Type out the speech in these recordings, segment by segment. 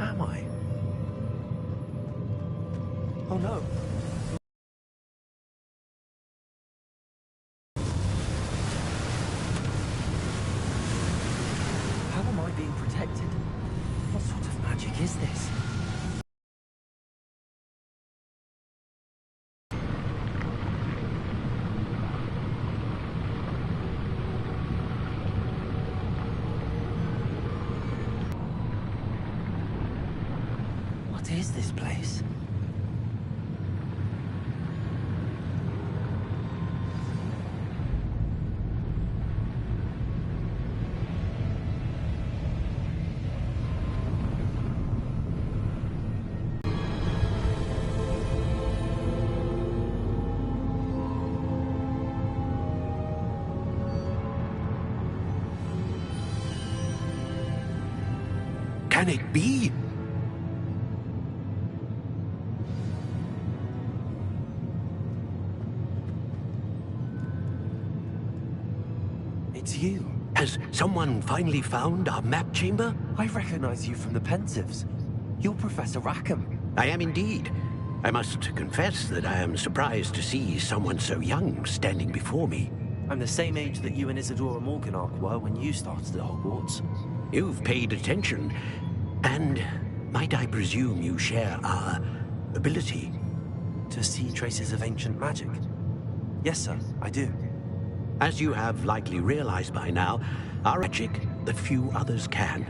am I? Oh no. How am I being protected? What sort of magic is this? What is this place? Can it be? It's you. Has someone finally found our map chamber? I recognize you from the Pensives. You're Professor Rackham. I am indeed. I must confess that I am surprised to see someone so young standing before me. I'm the same age that you and Isadora Morganach were when you started at Hogwarts. You've paid attention, and might I presume you share our ability? To see traces of ancient magic? Yes, sir, I do. As you have likely realized by now, our magic that few others can.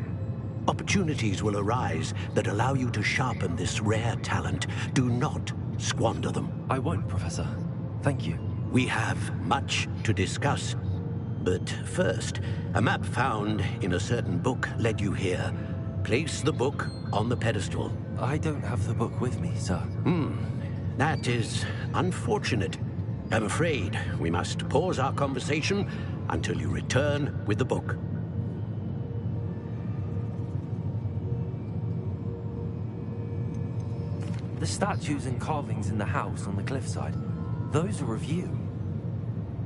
Opportunities will arise that allow you to sharpen this rare talent. Do not squander them. I won't, Professor. Thank you. We have much to discuss. But first, a map found in a certain book led you here. Place the book on the pedestal. I don't have the book with me, sir. That is unfortunate. I'm afraid we must pause our conversation until you return with the book. The statues and carvings in the house on the cliffside, those are of you.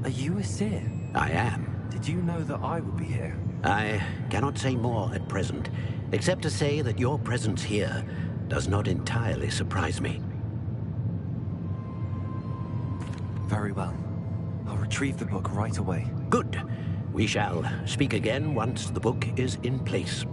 Are you a seer? I am. Did you know that I would be here? I cannot say more at present, except to say that your presence here does not entirely surprise me. Very well. I'll retrieve the book right away. Good. We shall speak again once the book is in place.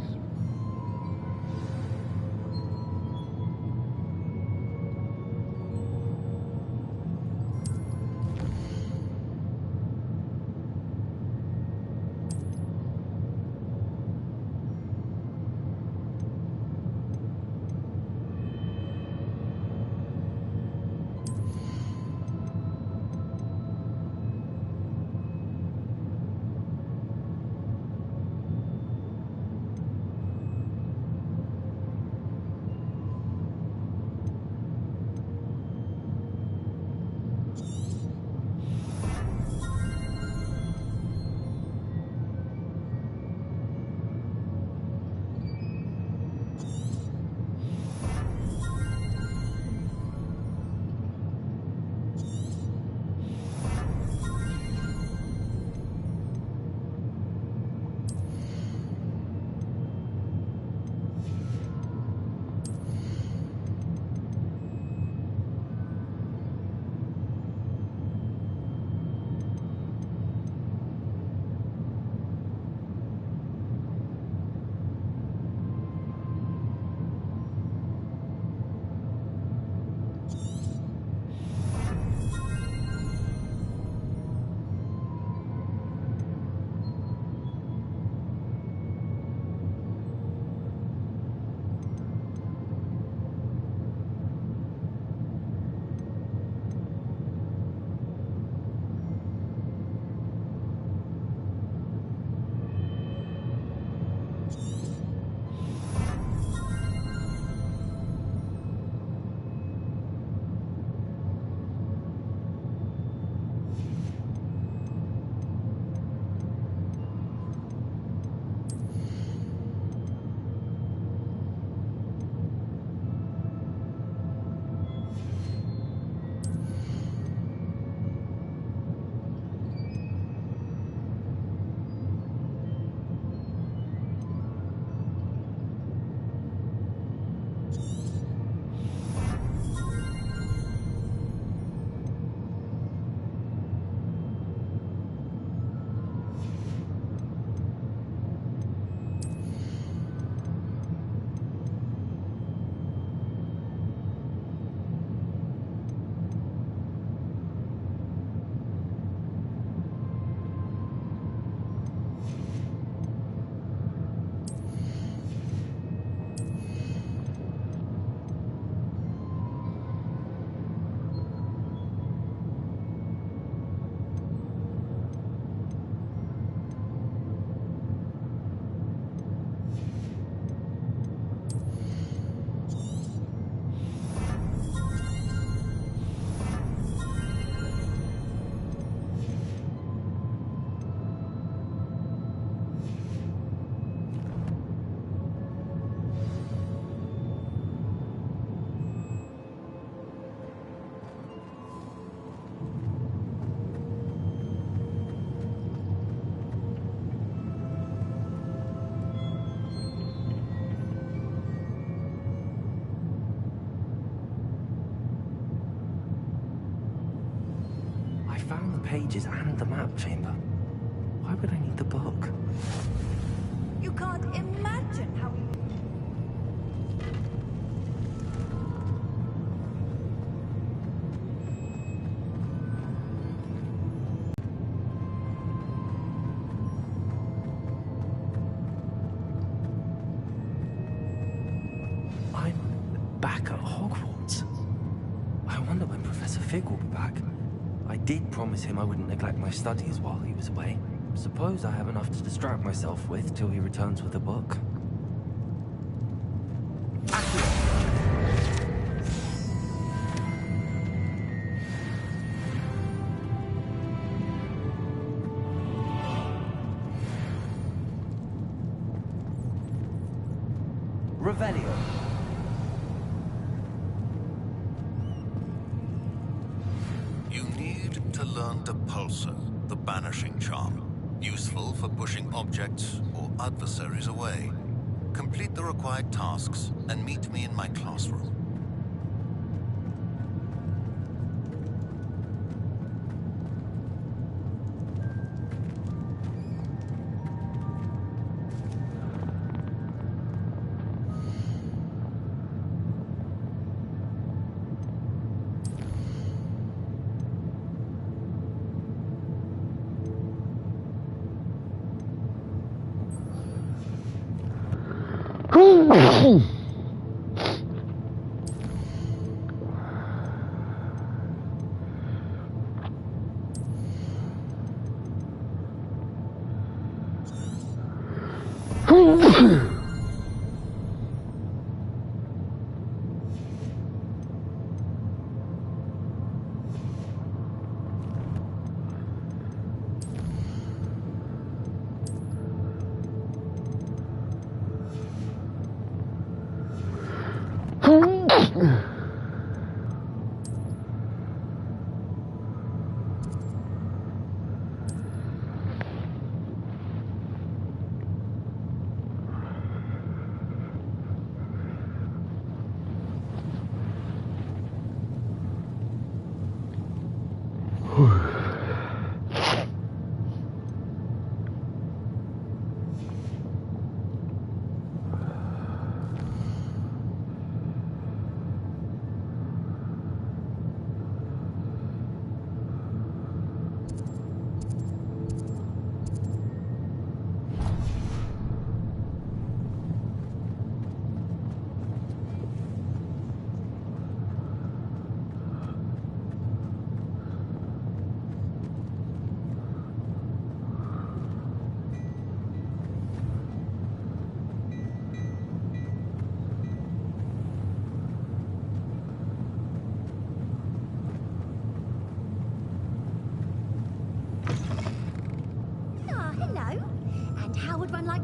found the pages and the map chamber. Why would I need the book? You can't imagine how we... I'm back at Hogwarts. I wonder when Professor Fig will be back. I did promise him I wouldn't neglect my studies while he was away. Suppose I have enough to distract myself with till he returns with a book. Revelio. You need to learn the Pulsar, the banishing charm. Useful for pushing objects or adversaries away. Complete the required tasks and meet me in my classroom.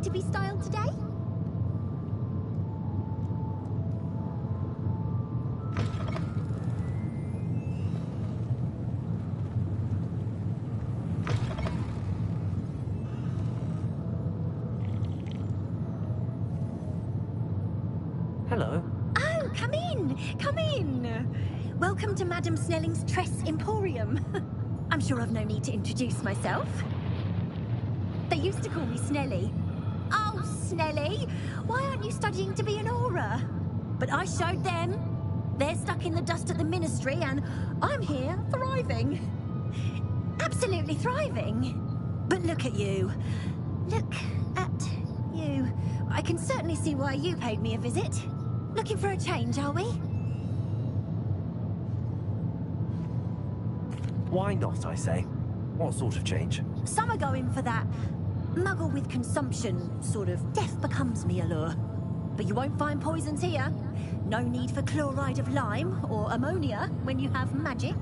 To be styled today? Hello. Oh, come in, come in. Welcome to Madame Snelling's Tress Emporium. I'm sure I've no need to introduce myself. They used to call me Snelly. Oh, Snelly, why aren't you studying to be an aura? But I showed them. They're stuck in the dust at the ministry, and I'm here thriving. Absolutely thriving. But look at you. Look at you. I can certainly see why you paid me a visit. Looking for a change, are we? Why not, I say? What sort of change? Some are going for that muggle with consumption, sort of death becomes me allure. But you won't find poisons here. No need for chloride of lime or ammonia when you have magic.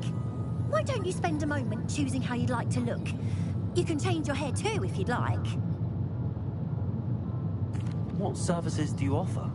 Why don't you spend a moment choosing how you'd like to look? You can change your hair too if you'd like. What services do you offer?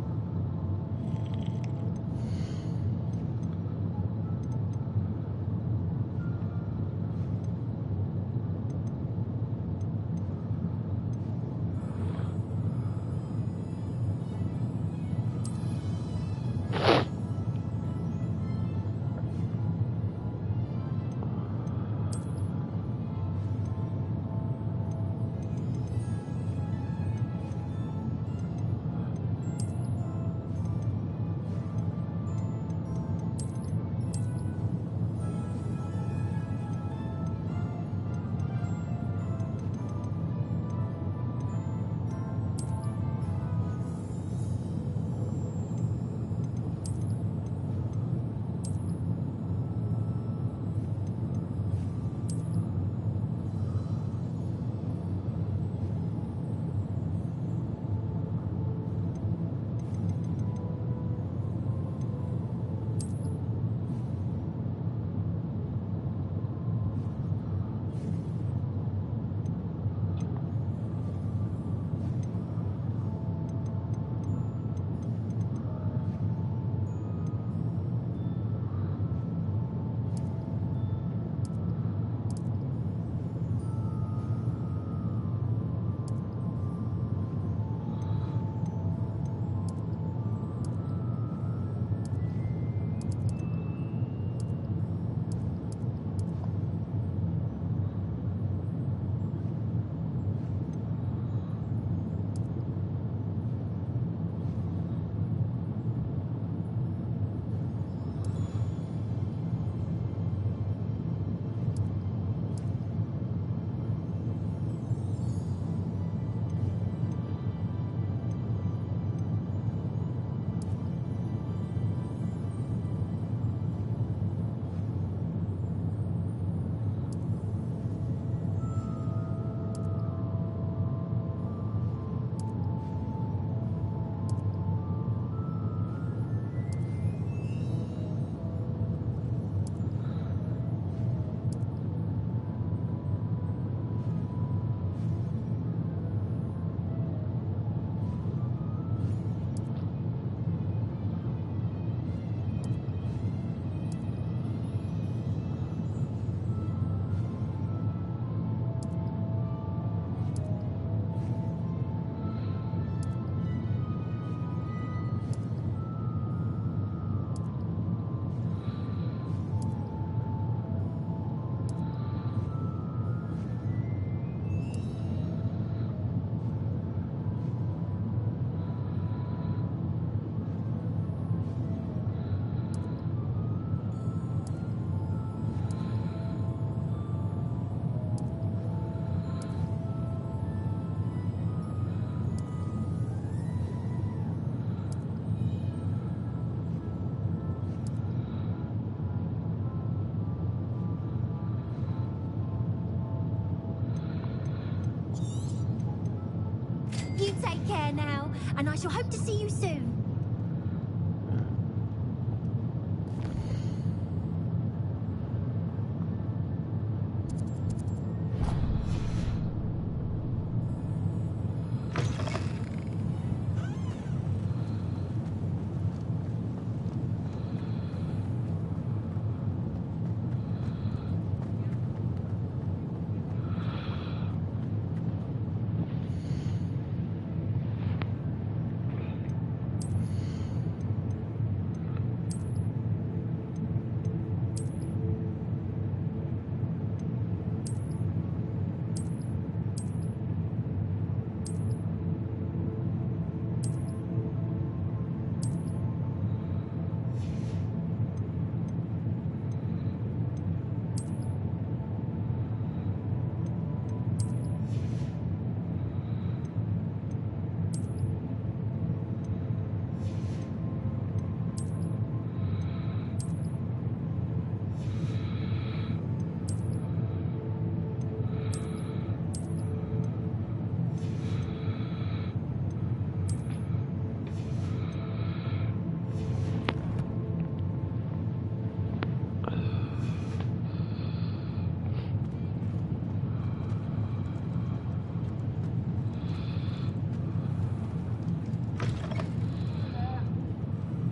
and I shall hope to see you soon.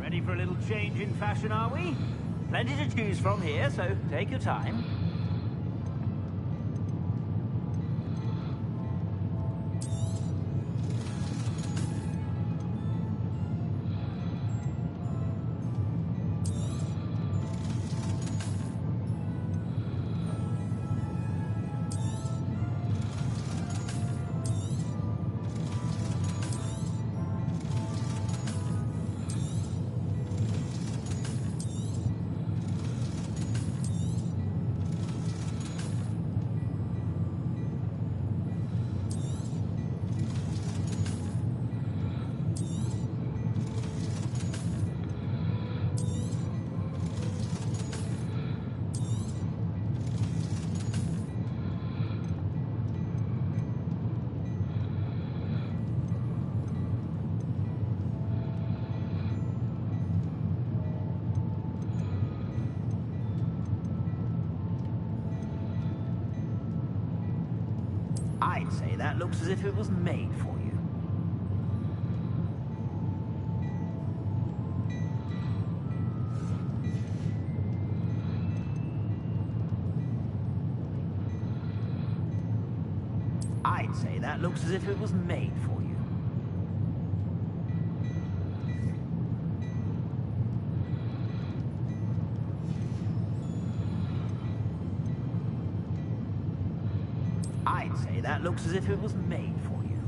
Ready for a little change in fashion, are we? Plenty to choose from here, so take your time. I'd say that looks as if it was made for you. I'd say that looks as if it was made for you. I'd say that looks as if it was made for you.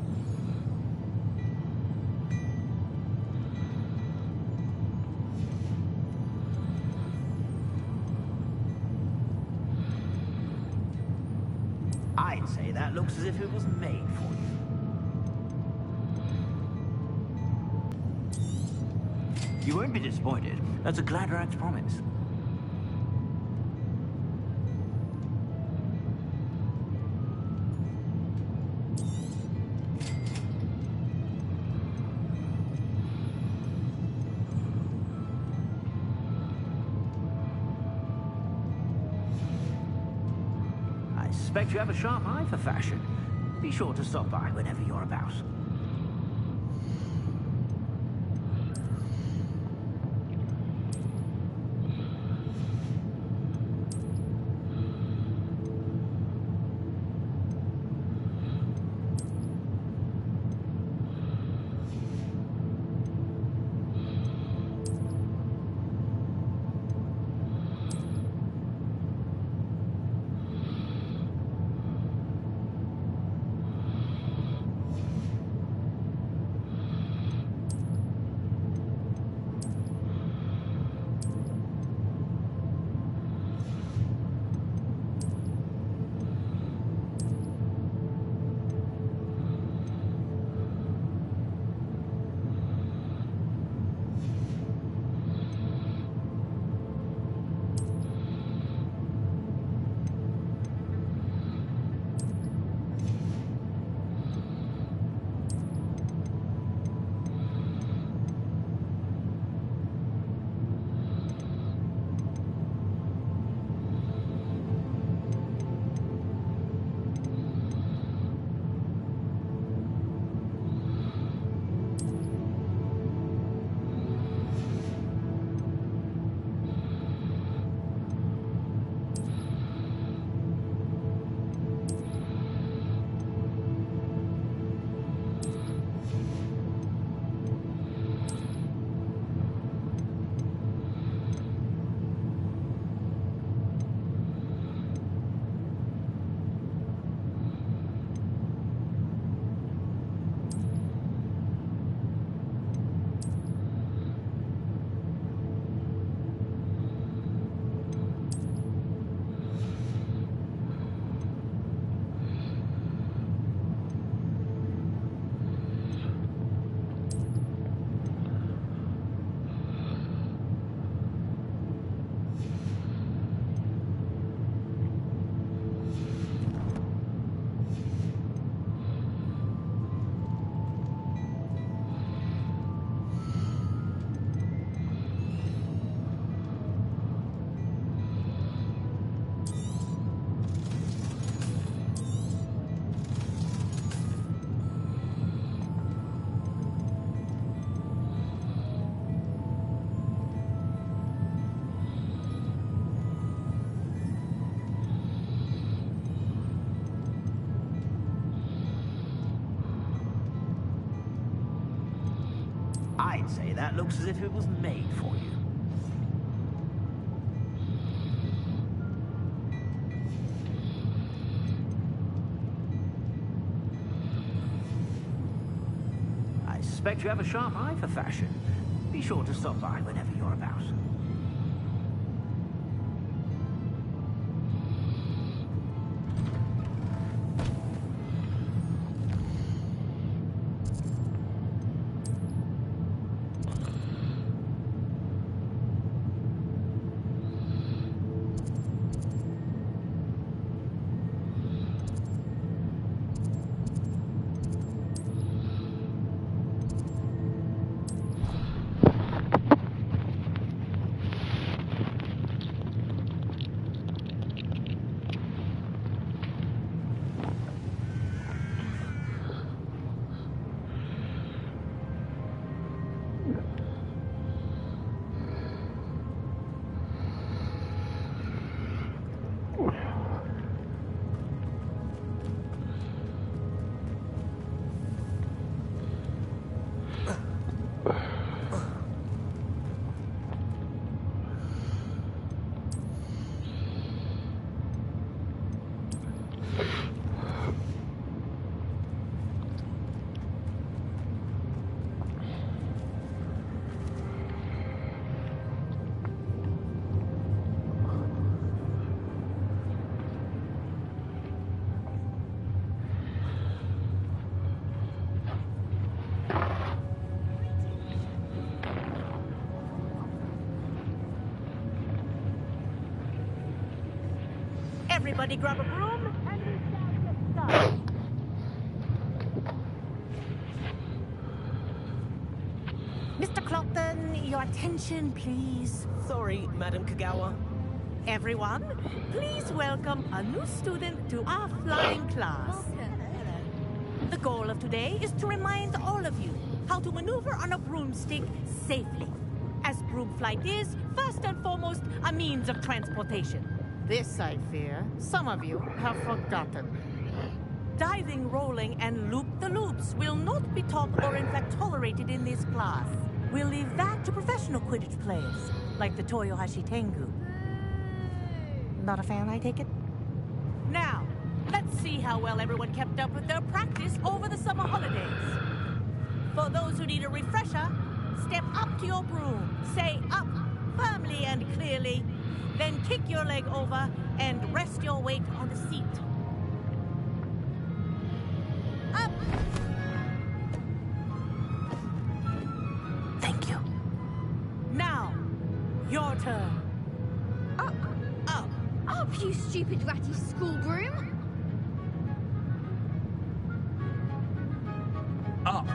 I'd say that looks as if it was made for you. You won't be disappointed. That's a Gladrax promise. I suspect you have a sharp eye for fashion. Be sure to stop by whenever you're about. I'd say that looks as if it was made for you. I suspect you have a sharp eye for fashion. Be sure to stop by whenever you're about. Everybody grab a broom and we shall get started. Mr. Clopton, your attention, please. Sorry, Madam Kagawa. Everyone, please welcome a new student to our flying class. The goal of today is to remind all of you how to maneuver on a broomstick safely, as broom flight is, first and foremost, a means of transportation. This, I fear, some of you have forgotten. Diving, rolling, and loop-the-loops will not be taught or in fact tolerated in this class. We'll leave that to professional Quidditch players, like the Toyohashi Tengu. Not a fan, I take it? Now, let's see how well everyone kept up with their practice over the summer holidays. For those who need a refresher, step up to your broom, say up, firmly and clearly, then kick your leg over and rest your weight on the seat. Up! Thank you. Now, your turn. Up! Up! Up, you stupid ratty school broom! Up.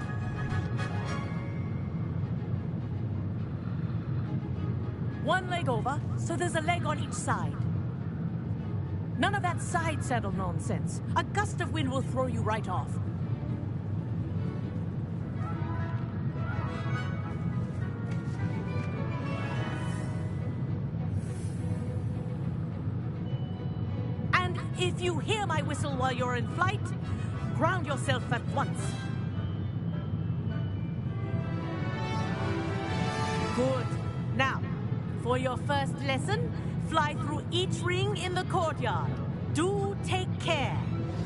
One leg over, so there's a leg on each side. None of that side saddle nonsense. A gust of wind will throw you right off. And if you hear my whistle while you're in flight, ground yourself at once. Good. Now, for your first lesson, fly through each ring in the courtyard. Do take care.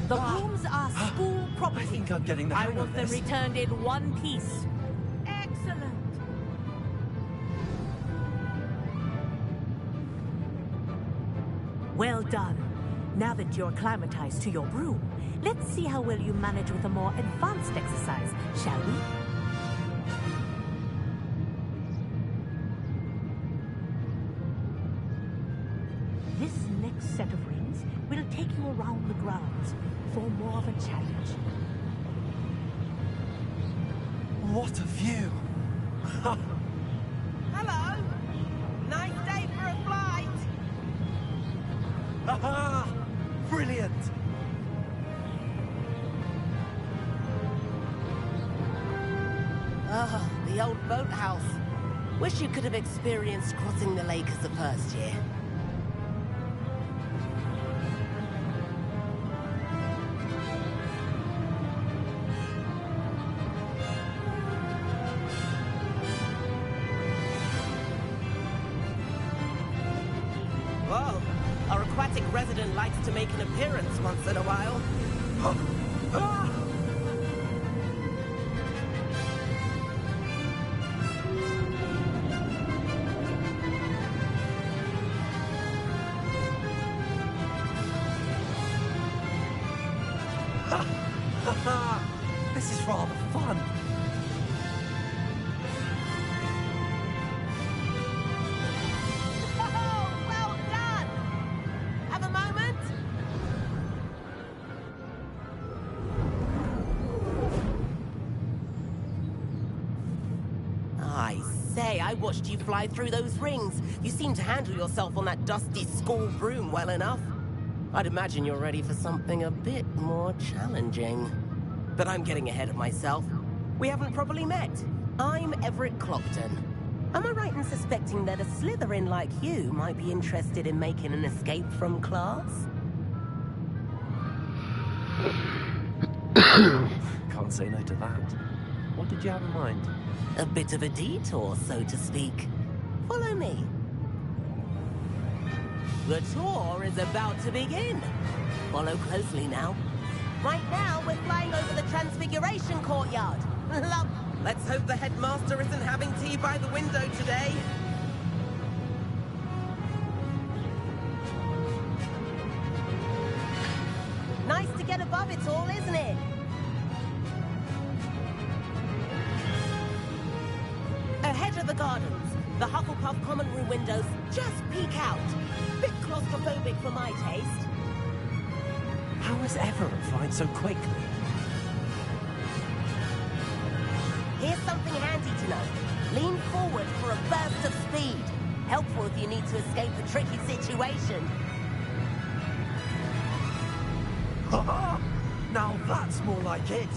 The rooms are school property. I think I'm getting the I hang want of them this. returned in one piece. Excellent. Well done. Now that you're acclimatized to your broom, let's see how well you manage with a more advanced exercise, shall we? This next set of rings will take you around the grounds for more of a challenge. What a view! Hello! Nice day for a flight! Aha! Brilliant! Ah, the old boathouse. Wish you could have experienced crossing the lake as the first year. president likes to make an appearance once in a while. This is rather fun. Oh, well done! Have a moment? I say, I watched you fly through those rings. You seem to handle yourself on that dusty school broom well enough. I'd imagine you're ready for something a bit more challenging. But I'm getting ahead of myself. We haven't properly met. I'm Everett Clopton. Am I right in suspecting that a Slytherin like you might be interested in making an escape from class? Can't say no to that. What did you have in mind? A bit of a detour, so to speak. Follow me. The tour is about to begin. Follow closely now. Right now, we're flying over the Transfiguration Courtyard. Love. Let's hope the headmaster isn't having tea by the window today. Nice to get above it all, isn't it? Ahead of the gardens, the Hufflepuff common room windows just peek out. Bit claustrophobic for my taste. How is Everett flying so quickly? Here's something handy to know. Lean forward for a burst of speed. Helpful if you need to escape a tricky situation. Now that's more like it.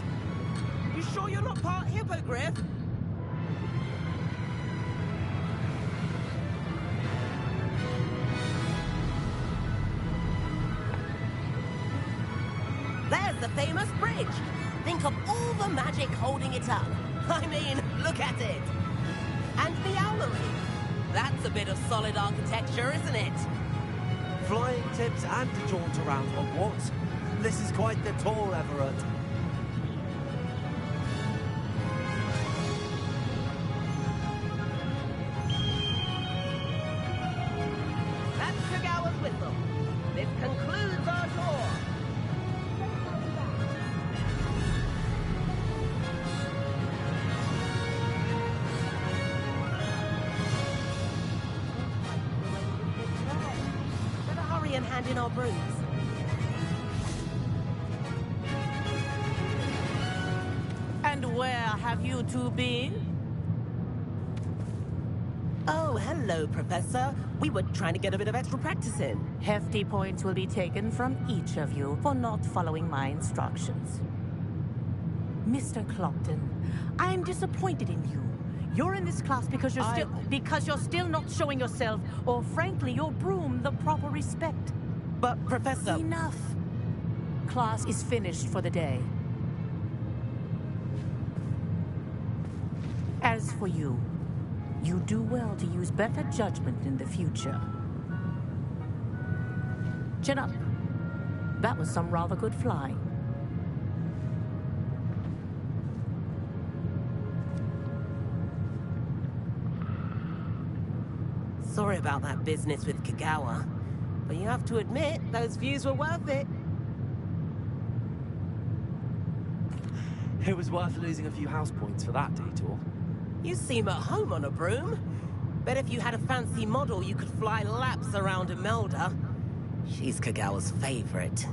You sure you're not part hippogriff? There's the famous bridge. Think of all the magic holding it up. I mean, look at it. And the owlery. That's a bit of solid architecture, isn't it? Flying tips and a jaunt around Hogwarts. This is quite the tour, Everett. That's Kagawa's whistle. This concludes our tour. Better hurry and hand in our brooms. And where have you two been? Oh, hello, Professor. We were trying to get a bit of extra practice in. Hefty points will be taken from each of you for not following my instructions. Mr. Clopton, I'm disappointed in you. You're in this class because you're still not showing yourself, or frankly, your broom the proper respect. But, Professor... Enough. Class is finished for the day. As for you, you do well to use better judgment in the future. Chin up. That was some rather good flying. Sorry about that business with Kagawa, but you have to admit, those views were worth it. It was worth losing a few house points for that detour. You seem at home on a broom. Bet if you had a fancy model, you could fly laps around Imelda. She's Kagawa's favorite.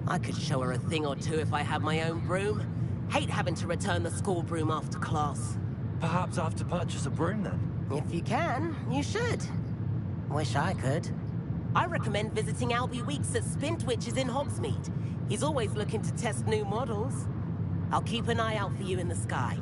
I could show her a thing or two if I had my own broom. Hate having to return the school broom after class. Perhaps I have to purchase a broom then. If you can, you should. Wish I could. I recommend visiting Albie Weeks at Spintwitches in Hogsmeade. He's always looking to test new models. I'll keep an eye out for you in the sky.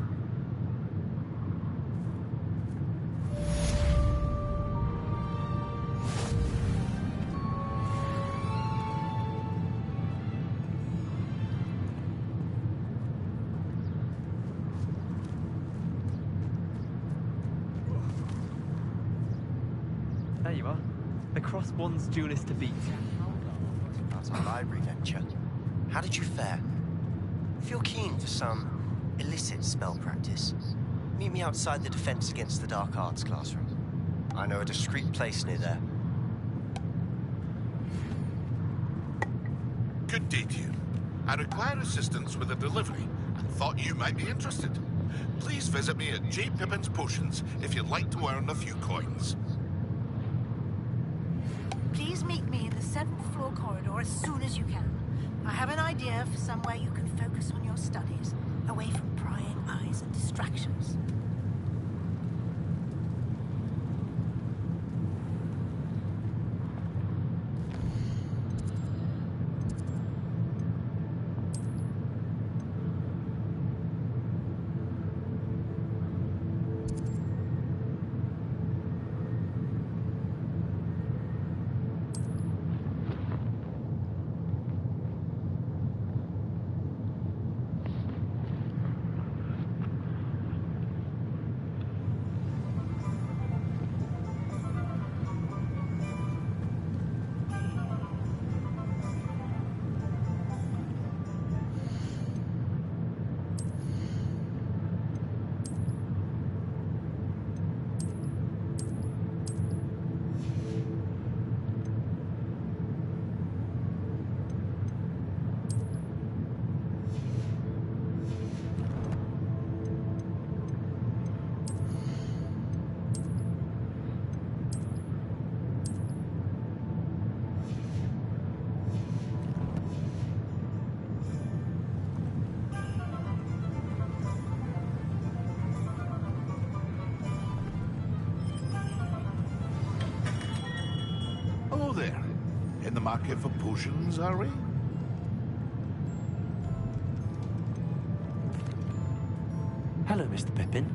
There you are. The cross one's duelist to beat. about our library venture. How did you fare? If you're keen for some illicit spell practice, meet me outside the Defense Against the Dark Arts classroom. I know a discreet place near there. Good day to you. I require assistance with a delivery and thought you might be interested. Please visit me at J. Pippin's Potions if you'd like to earn a few coins. Please meet me in the 7th floor corridor as soon as you can. I have an idea for somewhere you can focus on your studies, away from prying eyes and distractions. There. In the market for potions, are we? Hello, Mr. Pippin.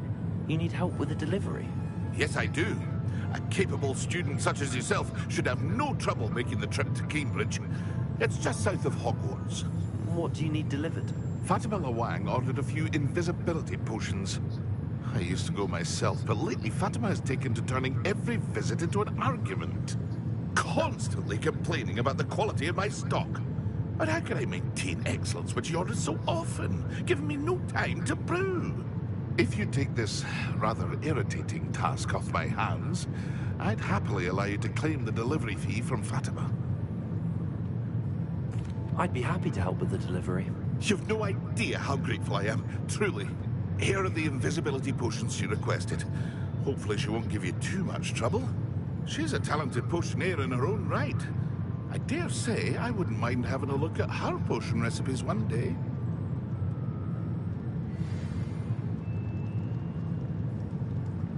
You need help with a delivery? Yes, I do. A capable student such as yourself should have no trouble making the trip to Cambridge. It's just south of Hogwarts. What do you need delivered? Fatima Lawang ordered a few invisibility potions. I used to go myself, but lately Fatima has taken to turning every visit into an argument. Constantly complaining about the quality of my stock. But how can I maintain excellence when she orders so often, giving me no time to brew? If you take this rather irritating task off my hands, I'd happily allow you to claim the delivery fee from Fatima. I'd be happy to help with the delivery. You've no idea how grateful I am, truly. Here are the invisibility potions she requested. Hopefully she won't give you too much trouble. She's a talented potioneer in her own right. I dare say I wouldn't mind having a look at her potion recipes one day.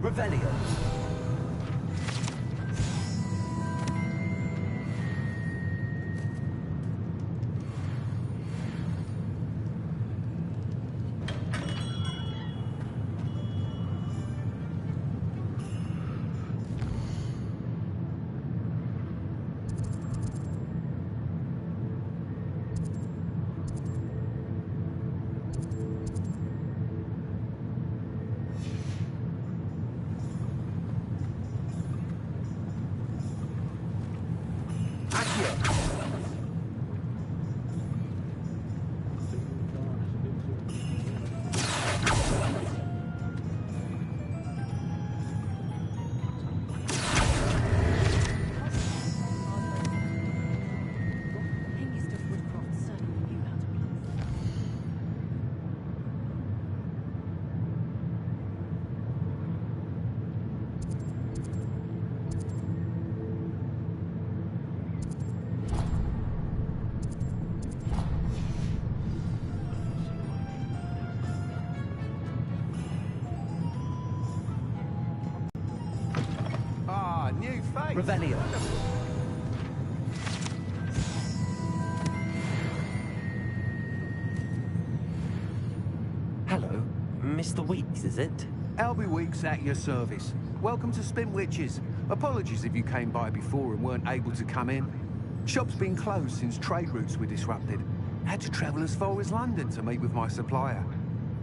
Revelio. New face. Revelio. Hello, Mr. Weeks, is it? Albie Weeks at your service. Welcome to Spin Witches. Apologies if you came by before and weren't able to come in. Shop's been closed since trade routes were disrupted. Had to travel as far as London to meet with my supplier.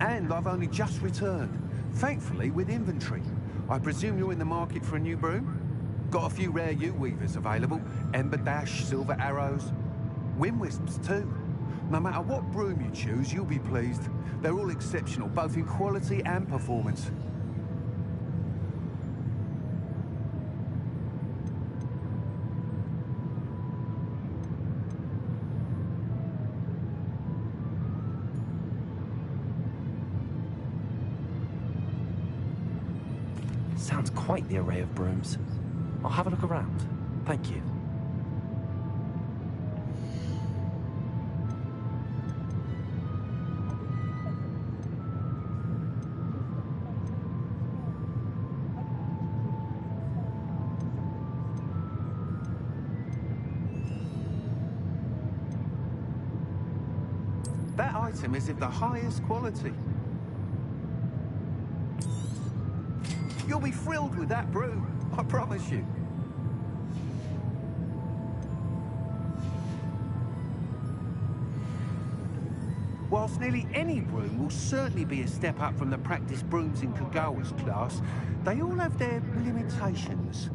And I've only just returned, thankfully with inventory. I presume you're in the market for a new broom? Got a few rare yew weavers available. Ember Dash, Silver Arrows. Wind wisps too. No matter what broom you choose, you'll be pleased. They're all exceptional, both in quality and performance. Sounds quite the array of brooms. I'll have a look around. Thank you. That item is of the highest quality. You'll be thrilled with that broom, I promise you. Whilst nearly any broom will certainly be a step up from the practice brooms in Kagawa's class, they all have their limitations.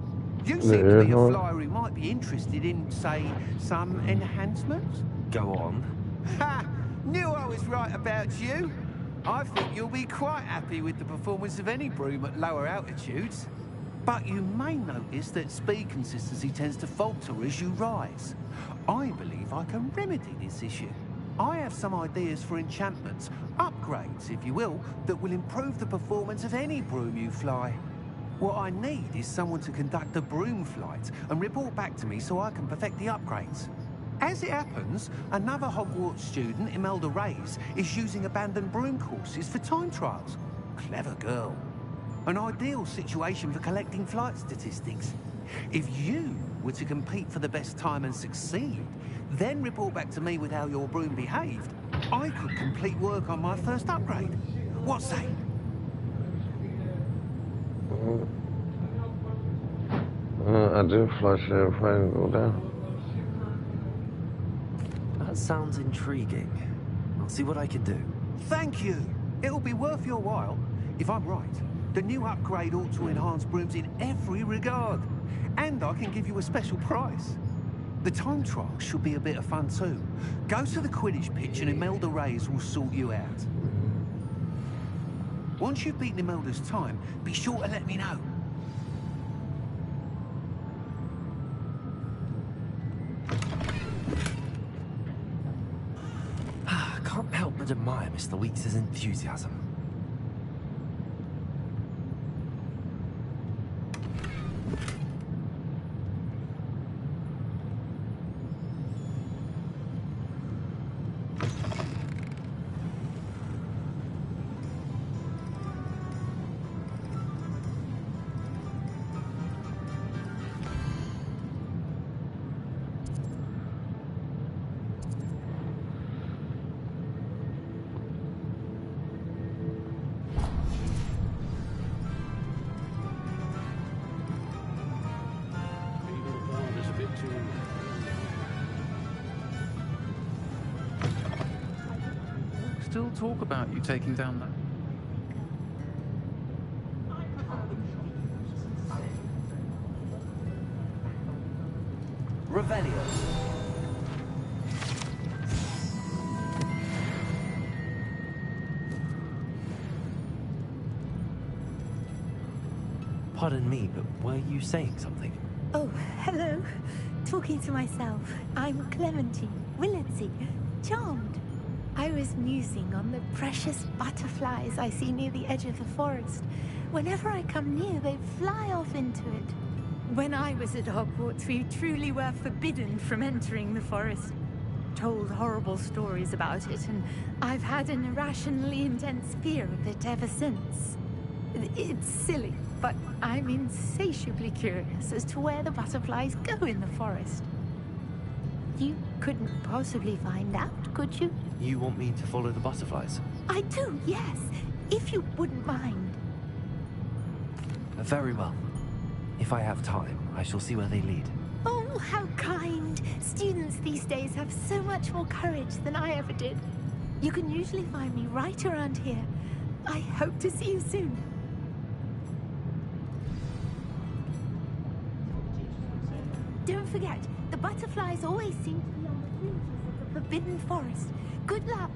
You seem to be a flyer who might be interested in, say, some enhancements? Go on. Ha! Knew I was right about you. I think you'll be quite happy with the performance of any broom at lower altitudes. But you may notice that speed consistency tends to falter as you rise. I believe I can remedy this issue. I have some ideas for enchantments, upgrades if you will, that will improve the performance of any broom you fly. What I need is someone to conduct a broom flight and report back to me so I can perfect the upgrades. As it happens, another Hogwarts student, Imelda Reyes, is using abandoned broom courses for time trials. Clever girl. An ideal situation for collecting flight statistics. If you were to compete for the best time and succeed, then report back to me with how your broom behaved, I could complete work on my first upgrade. What say? I do flush it if I go down. That sounds intriguing. I'll see what I can do. Thank you. It'll be worth your while. If I'm right, the new upgrade ought to enhance brooms in every regard. And I can give you a special price. The time trial should be a bit of fun too. Go to the Quidditch pitch and Imelda Reyes will sort you out. Once you've beaten Imelda's time, be sure to let me know. Can't help but admire Mr. Weeks' enthusiasm. Still talk about you taking down that. Revelio. Pardon me, but were you saying something? Oh, hello. Talking to myself. I'm Clementine, Willardsey, charmed. I was musing on the precious butterflies I see near the edge of the forest. Whenever I come near, they fly off into it. When I was at Hogwarts, we truly were forbidden from entering the forest. Told horrible stories about it, and I've had an irrationally intense fear of it ever since. It's silly, but I'm insatiably curious as to where the butterflies go in the forest. You couldn't possibly find out, could you? You want me to follow the butterflies? I do, yes. If you wouldn't mind. Very well. If I have time, I shall see where they lead. Oh, how kind. Students these days have so much more courage than I ever did. You can usually find me right around here. I hope to see you soon. Don't forget, the butterflies always seem to be on the fringes of the Forbidden Forest. Good luck.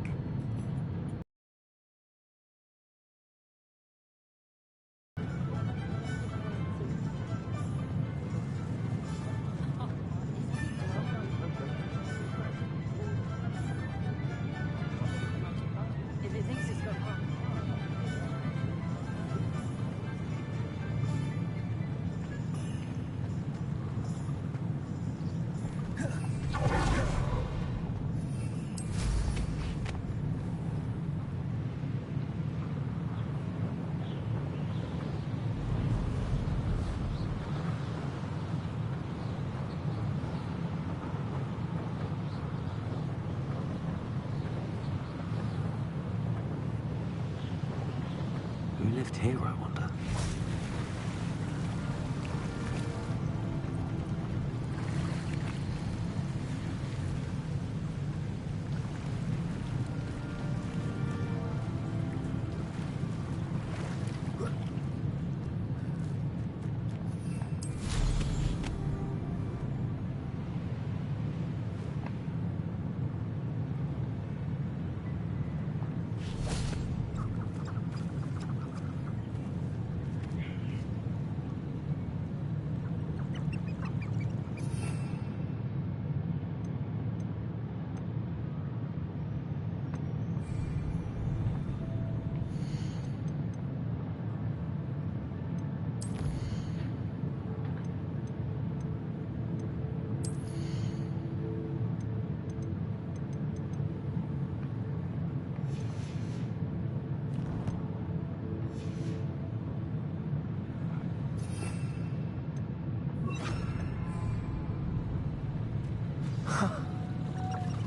Who lived here, I wonder?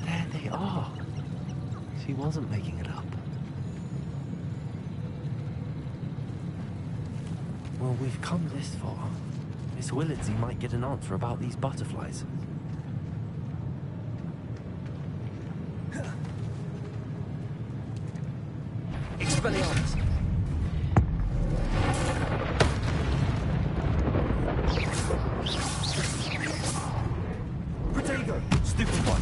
There they are. She wasn't making it up. Well, we've come this far. Miss Willardsey might get an answer about these butterflies. Expelliarmus! Protego! Stupid one!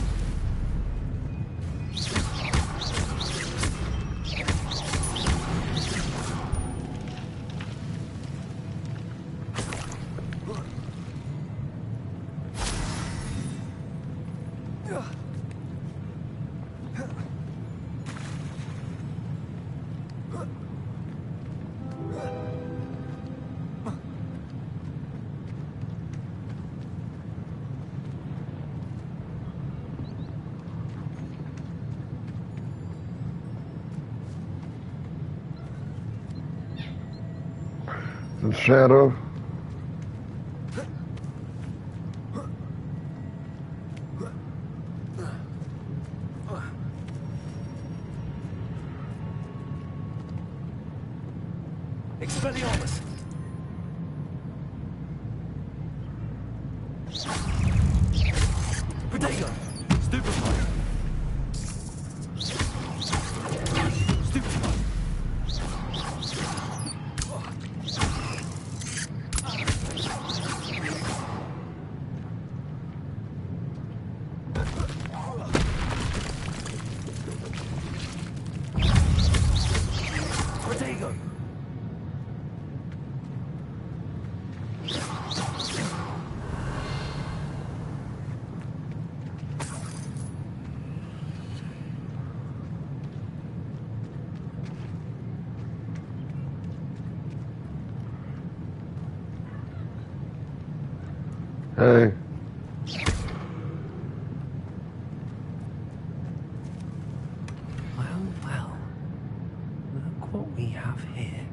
The shadow. Expelliarmus! Protego! Stupefy! Stupefy! Protego! Hey. Well, well. Look what we have here.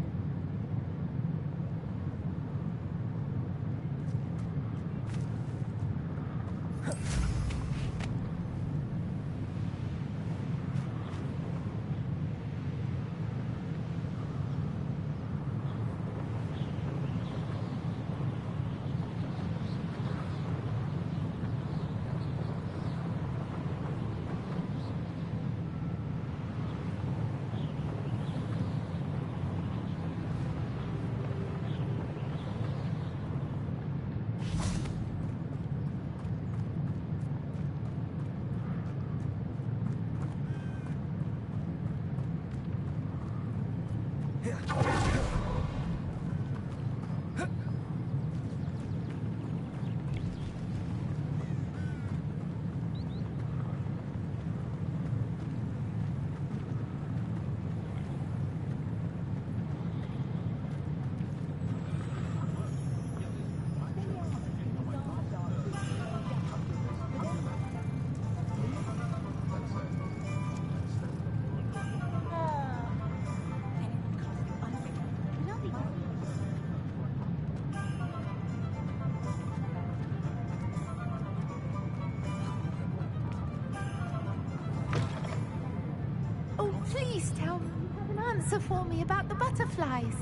answer for me about the butterflies?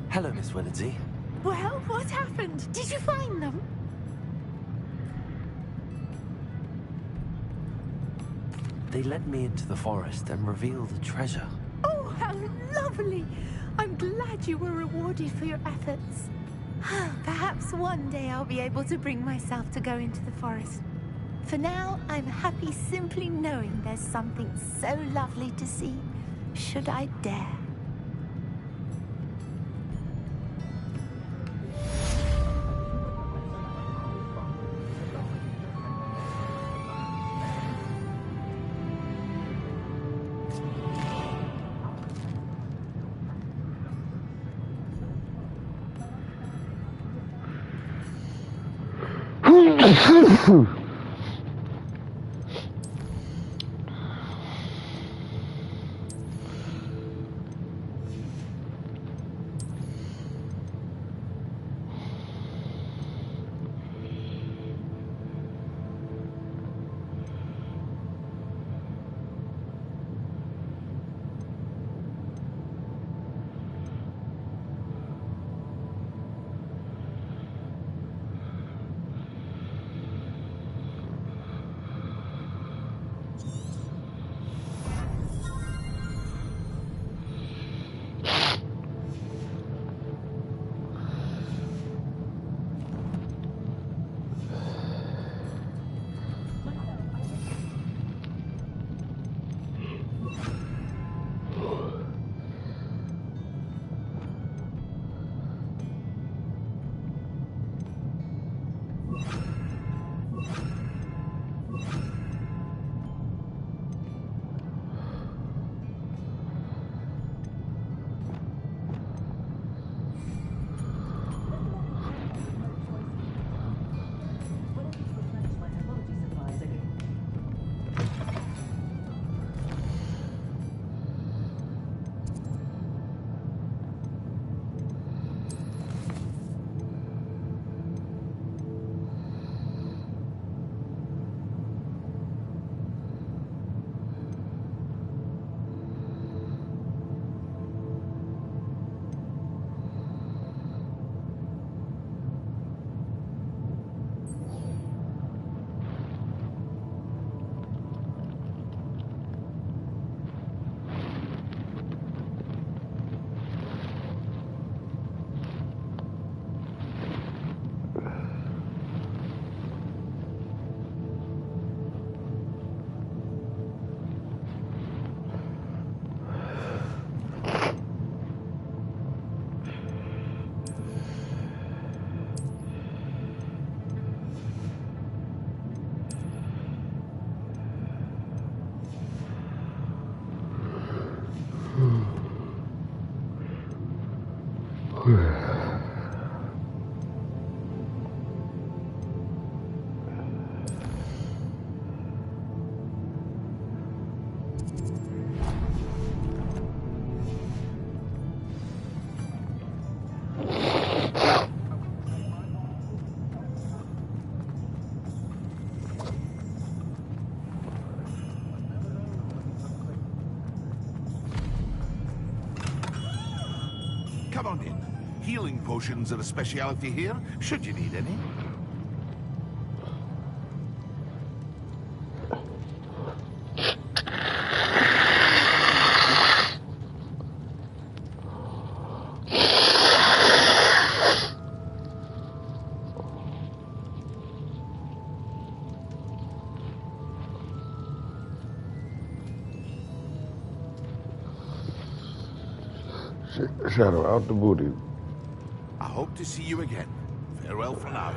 Hello, Miss Willardsey. Well, what happened? Did you find them? They led me into the forest and revealed a treasure. Oh, how lovely! I'm glad you were rewarded for your efforts. Perhaps one day I'll be able to bring myself to go into the forest. For now, I'm happy simply knowing there's something so lovely to see, should I dare. Come on in. Healing potions are a speciality here, should you need any. Shadow, out the booty. I hope to see you again. Farewell for now.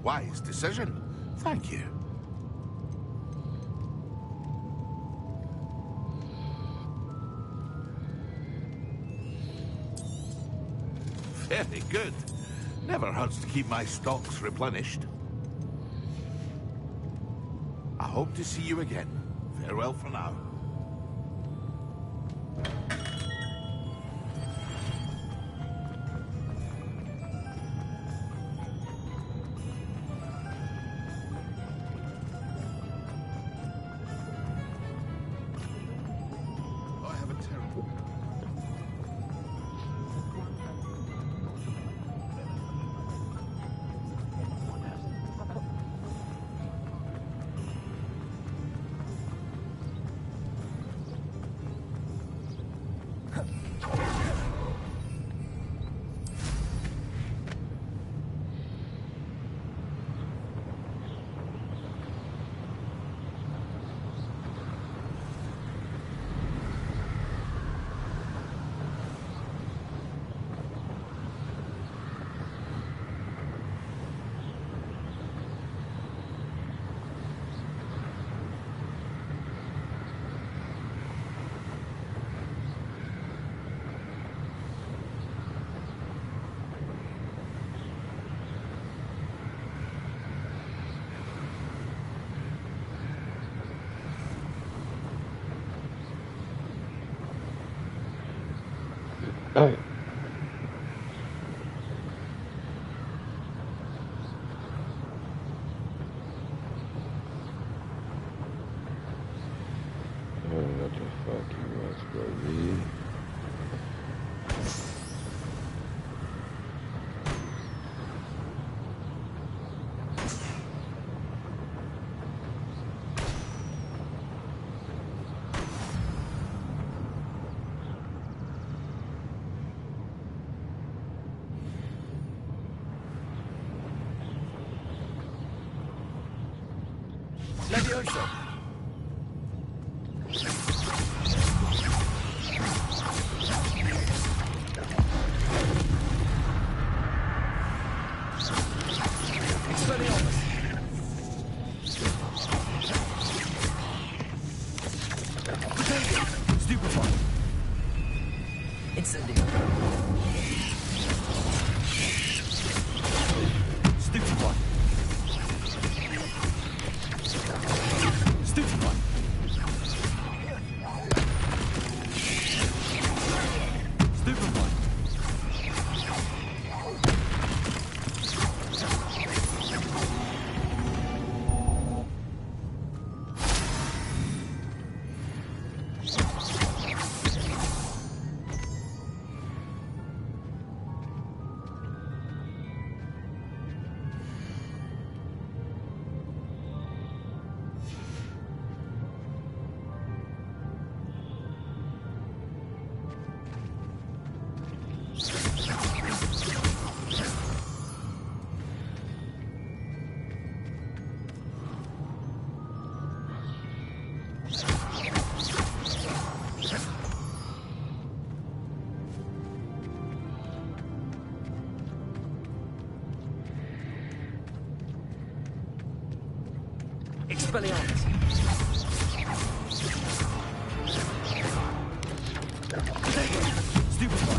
Wise decision. Thank you. Very good. Never hurts to keep my stocks replenished. I hope to see you again. Farewell for now. Ay. What the fuck you was, baby? Levioso! Expelliarmus! Stupefy! Incendio! Stupefy! Stupefy! Stupefy! Expelliarmus! Stupefy!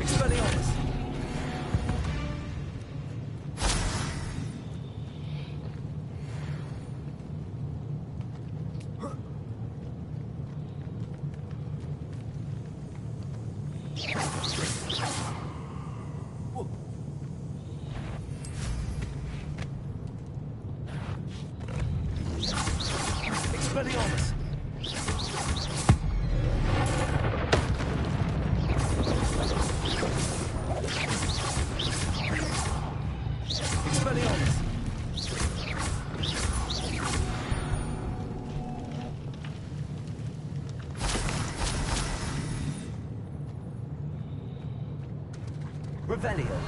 Expelliarmus! Expelliarmus! Expelliarmus! Revelio!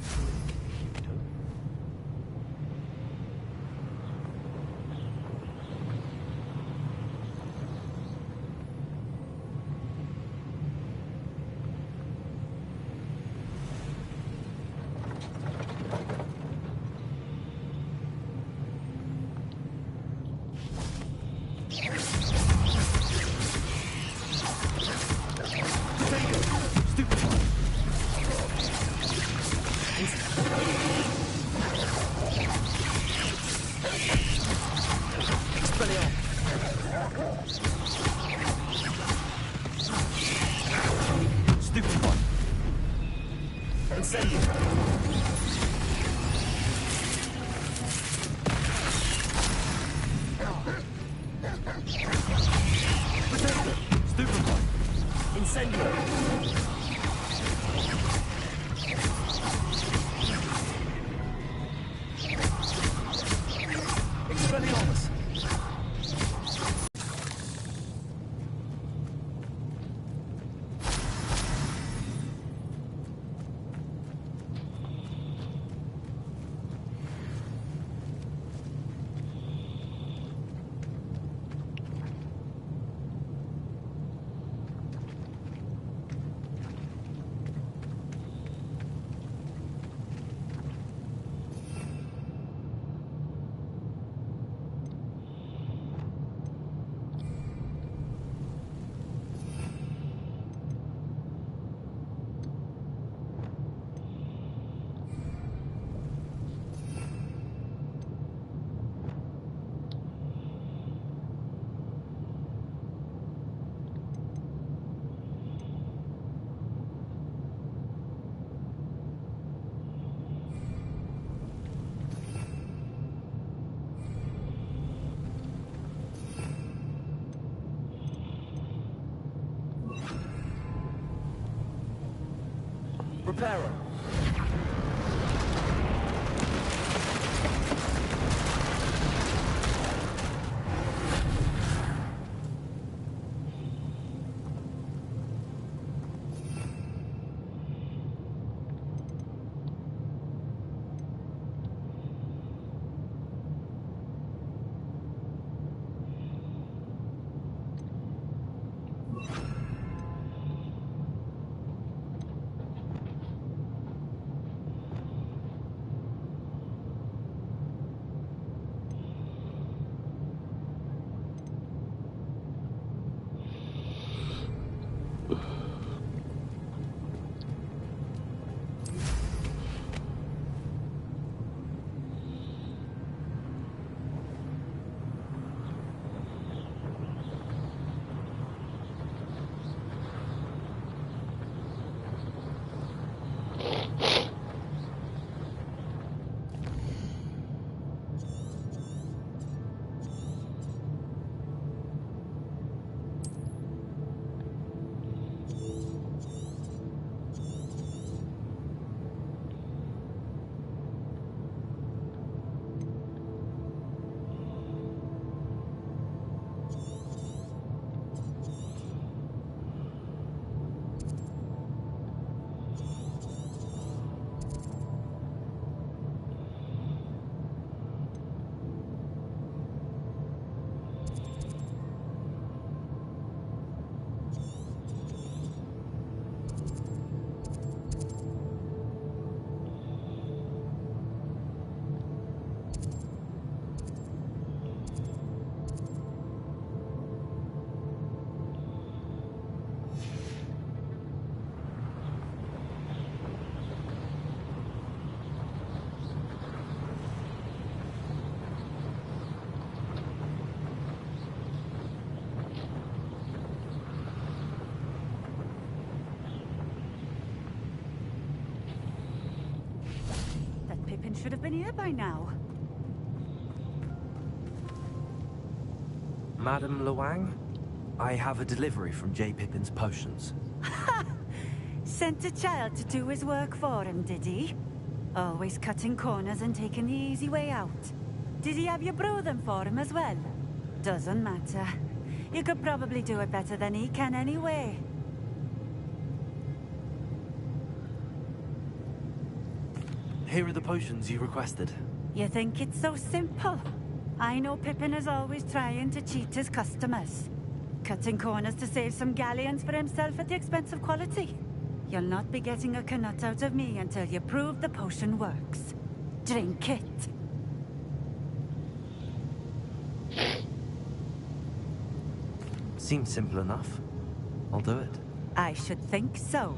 successfully. Repairer. Should have been here by now. Madam Luang, I have a delivery from J. Pippin's potions. Sent a child to do his work for him, did he? Always cutting corners and taking the easy way out. Did he have you brew them for him as well? Doesn't matter. You could probably do it better than he can anyway. Here are the potions you requested. You think it's so simple? I know Pippin is always trying to cheat his customers. Cutting corners to save some galleons for himself at the expense of quality. You'll not be getting a canut out of me until you prove the potion works. Drink it. Seems simple enough. I'll do it. I should think so.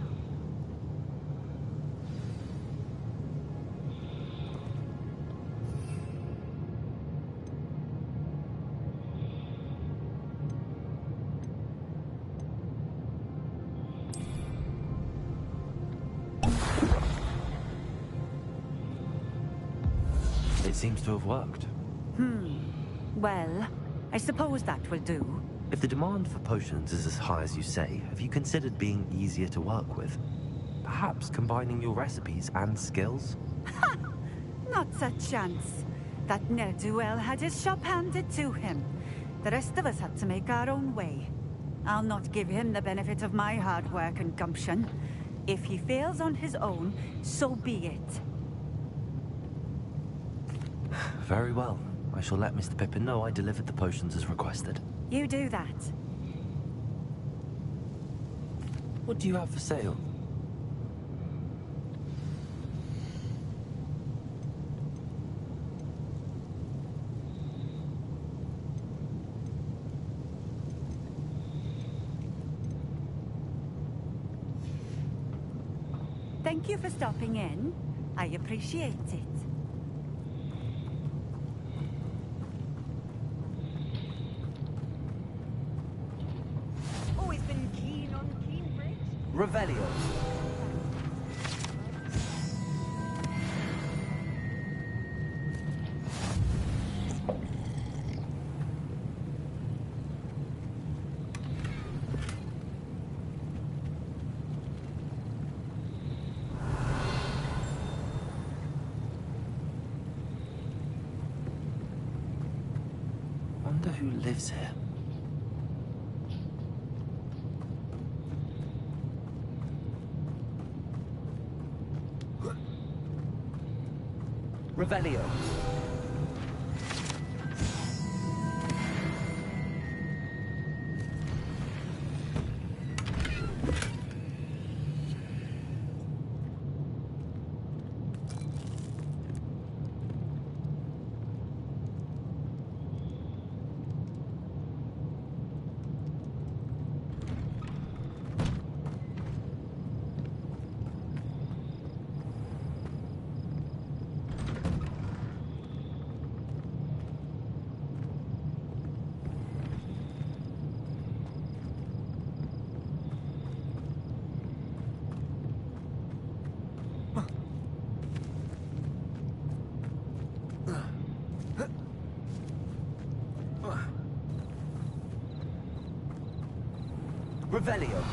It seems to have worked. Well, I suppose that will do. If the demand for potions is as high as you say, have you considered being easier to work with? Perhaps combining your recipes and skills? Not a chance. That ne'er-do-well had his shop handed to him. The rest of us had to make our own way. I'll not give him the benefit of my hard work and gumption. If he fails on his own, so be it. Very well. I shall let Mr. Pippin know I delivered the potions as requested. You do that. What do you have for sale? Thank you for stopping in. I appreciate it. Always been keen on keen bricks. Revelio. Wonder who lives here. Revelio. Revelio.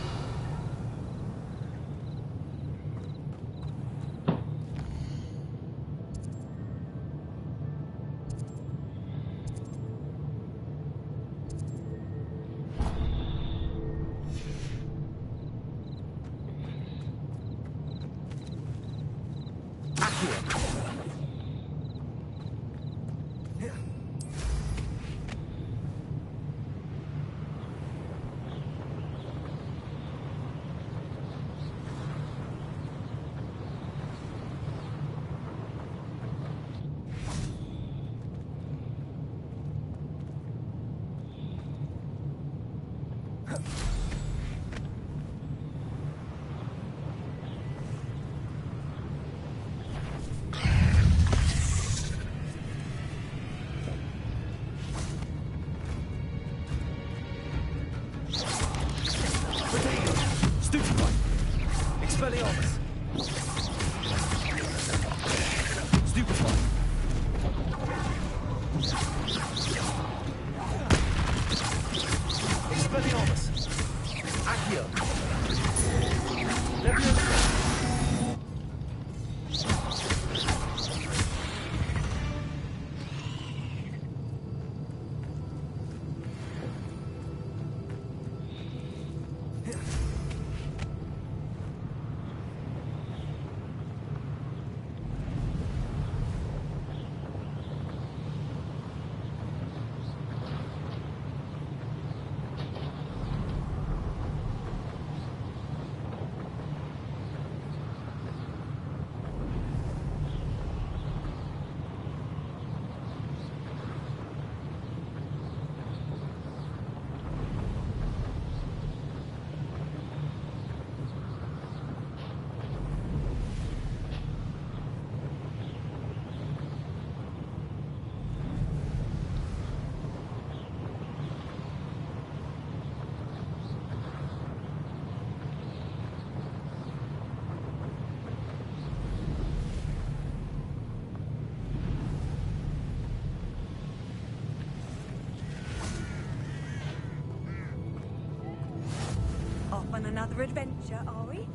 another adventure, are we?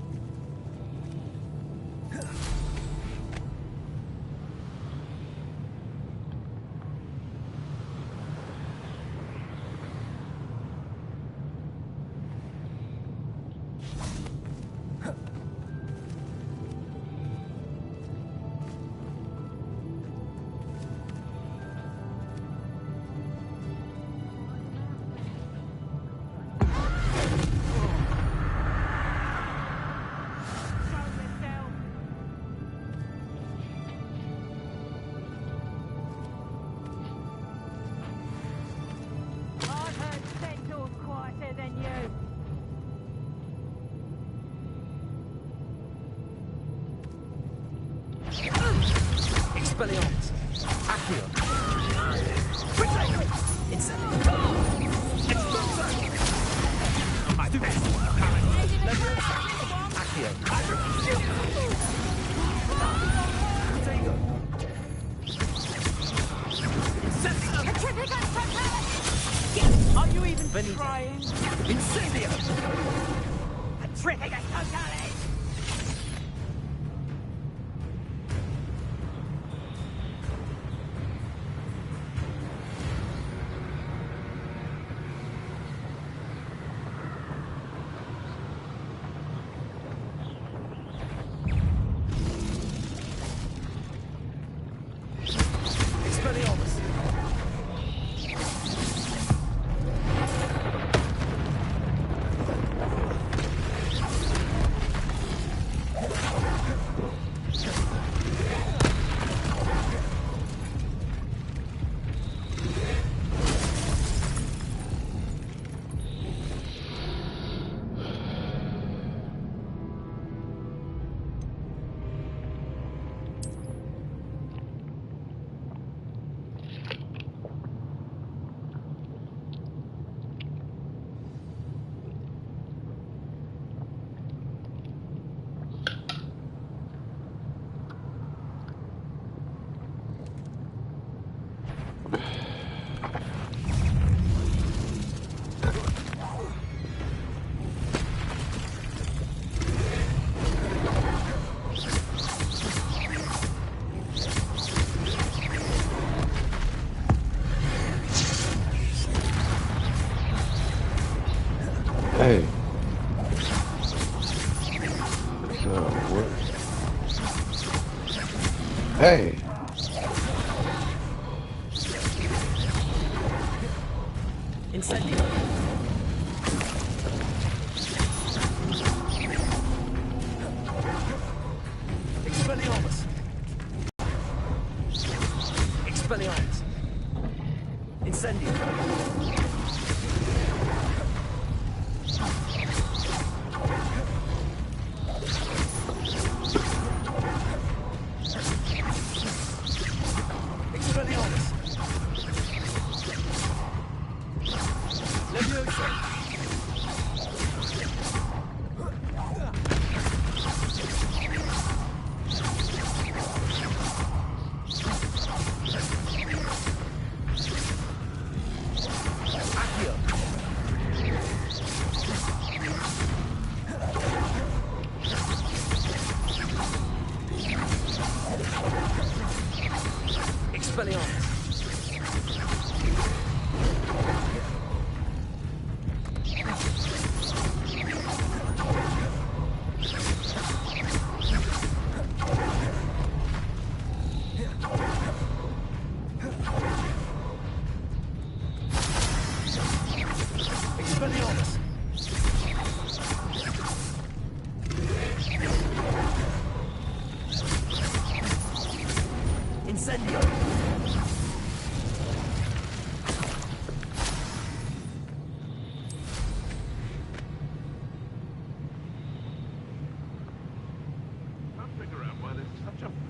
Expelliarmus! Accio! Are you even trying? Incendio! Tripping us totally! Hey. So, what? Hey. Incendio! Expelliarmus! Expelliarmus! Incendio!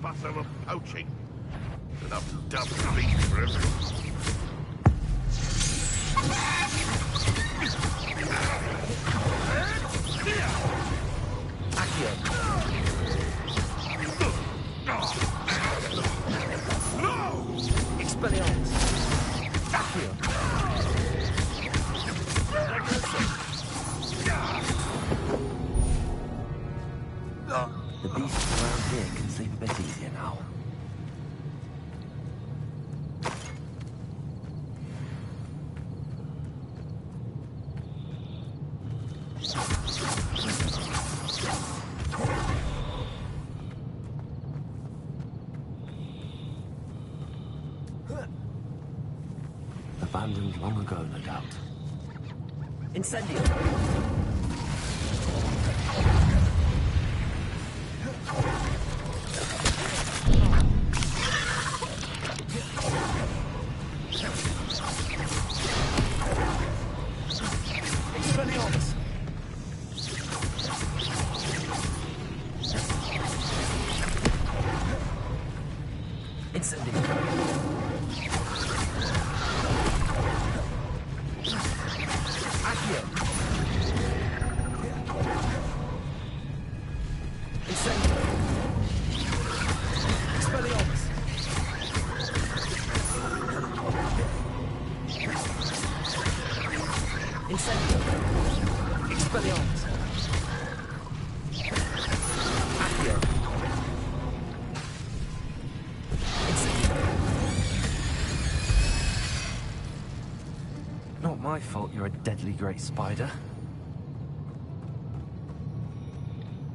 Fuss over poaching. Enough dumb meat for everyone. Expelliarmus! Accio! Abandoned long ago, no doubt. Incendio! Expelliarmus! Incendio! Accio! Incendio! Expelliarmus! Incendio! Expelliarmus! Accio! Incendio! Not my fault you're a deadly great spider.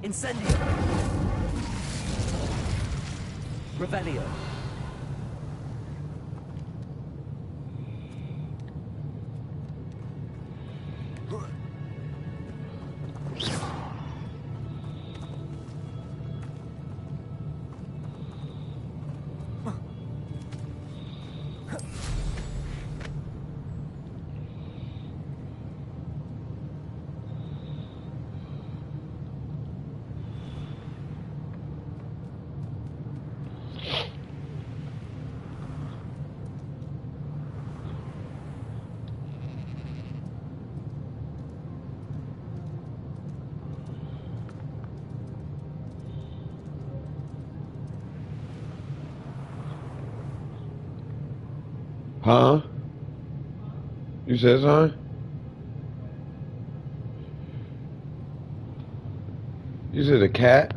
Incendio! Revelio! Huh? You said something? You said a cat?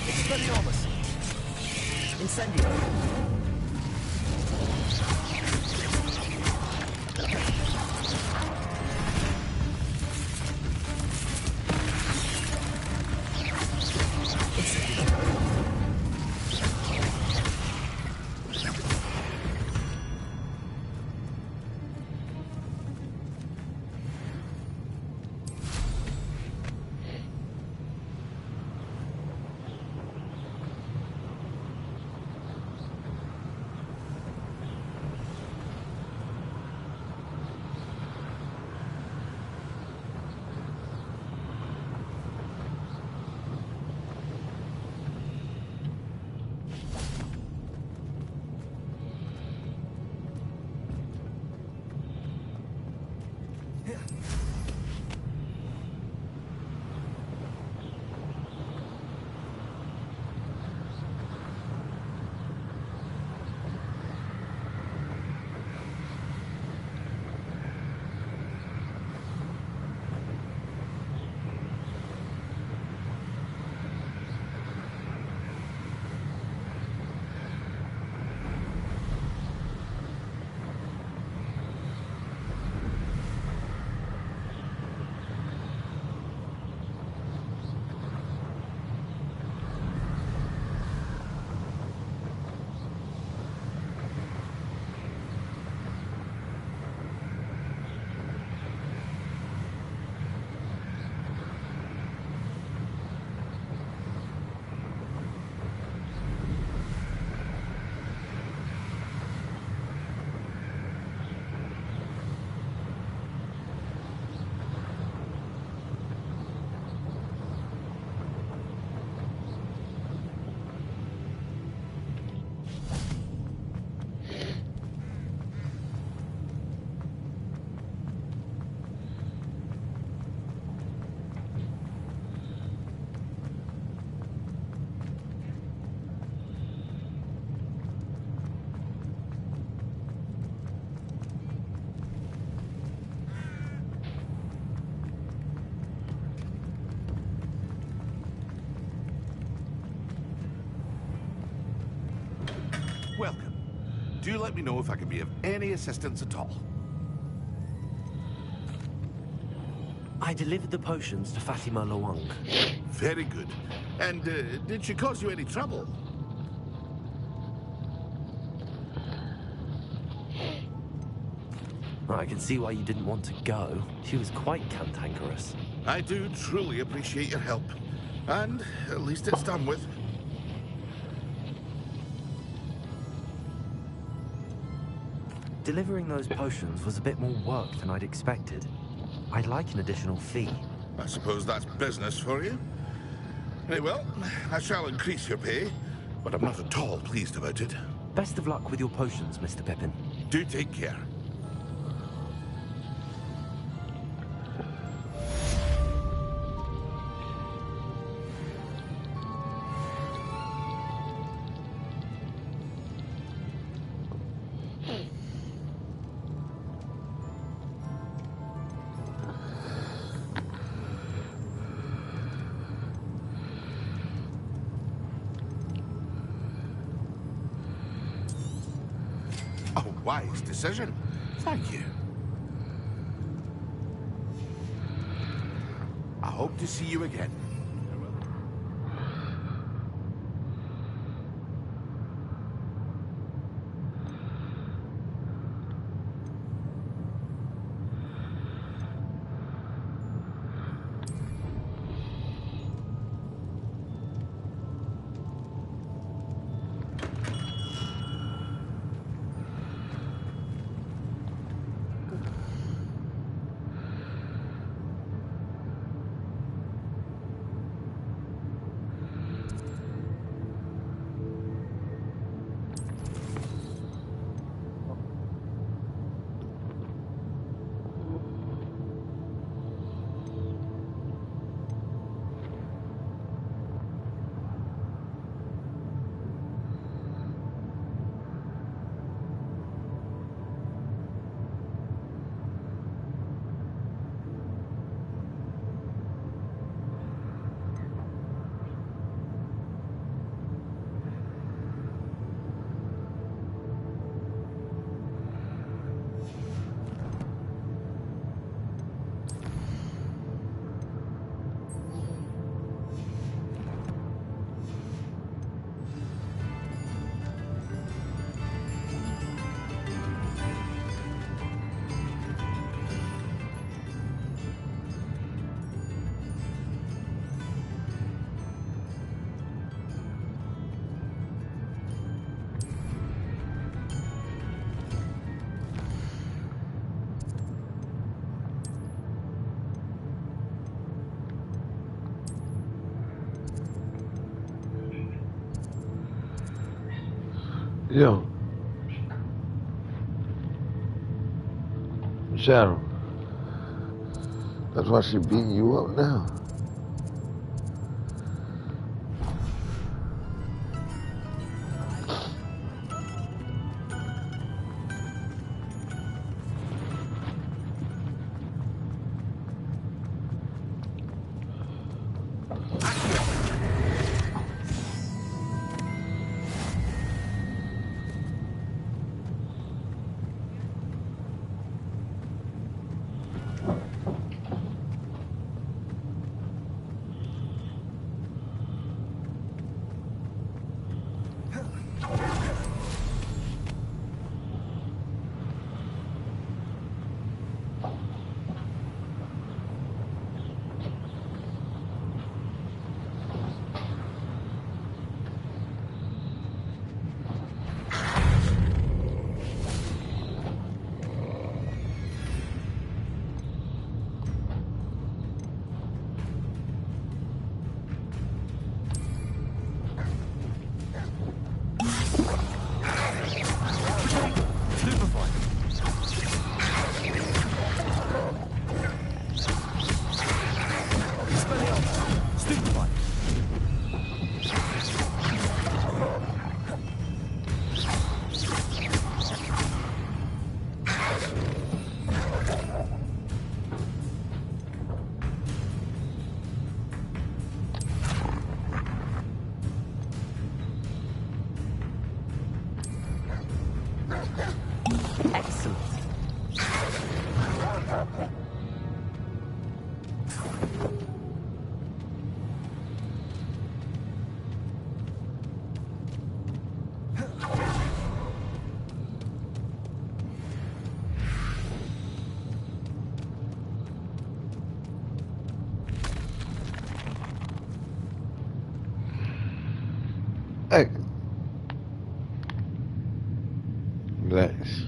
Expelliarmus! Incendio! welcome. Do let me know if I can be of any assistance at all. I delivered the potions to Fatima Luang. Very good. And did she cause you any trouble? I can see why you didn't want to go. She was quite cantankerous. I do truly appreciate your help. And at least it's done with. Delivering those potions was a bit more work than I'd expected. I'd like an additional fee. I suppose that's business for you. Very well, I shall increase your pay, but I'm not at all pleased about it. Best of luck with your potions, Mr. Pippin. Do take care. A wise decision. Thank you. I hope to see you again. Yo. Shadow. That's why she beating you up now. Ecco. Nice.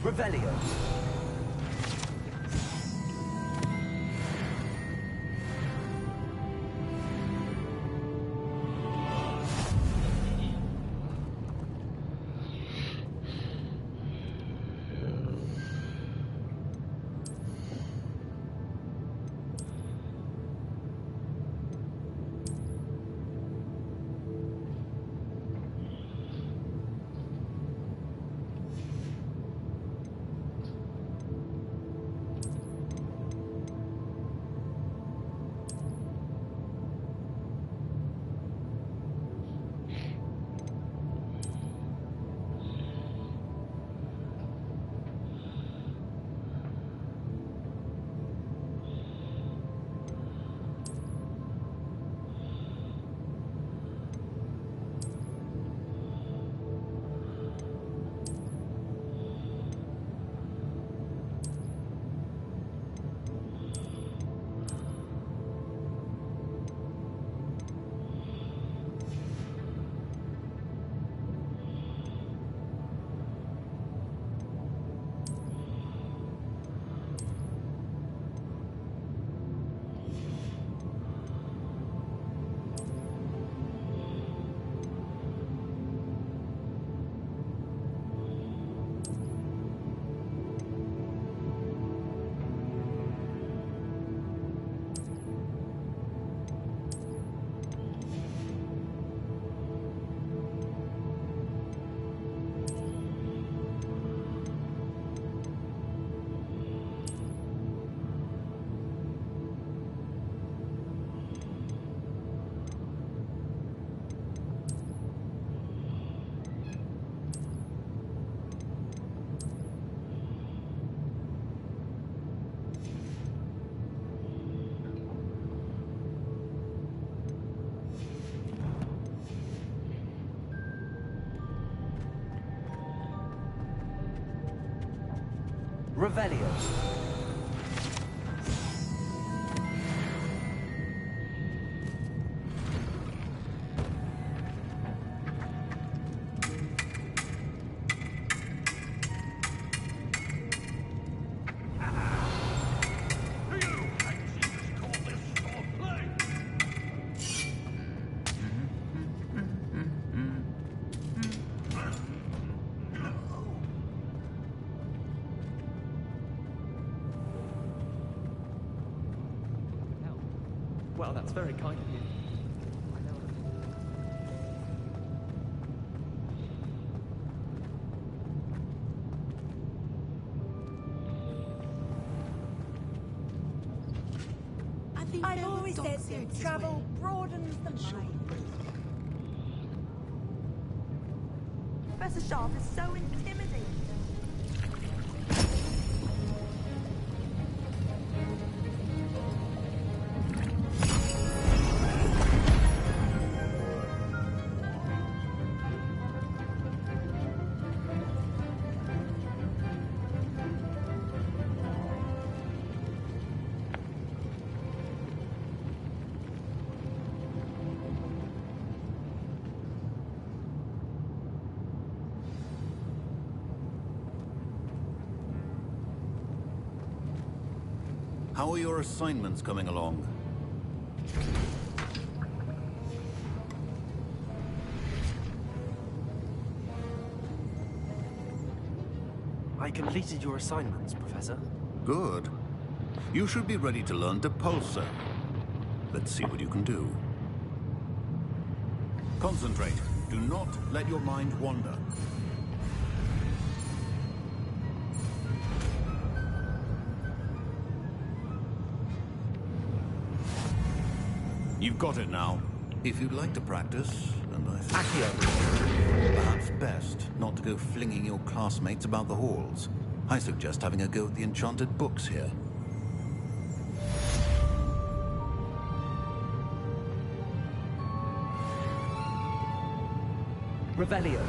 Revelio. Revelio. Well, that's very kind of you. I've always said that travel broadens the mind. Professor Sharp is so intimidating. How are your assignments coming along? I completed your assignments, Professor. Good. You should be ready to learn Depulsor. Let's see what you can do. Concentrate. Do not let your mind wander. You've got it now. If you'd like to practice, and I think perhaps best not to go flinging your classmates about the halls. I suggest having a go at the enchanted books here. Revelio.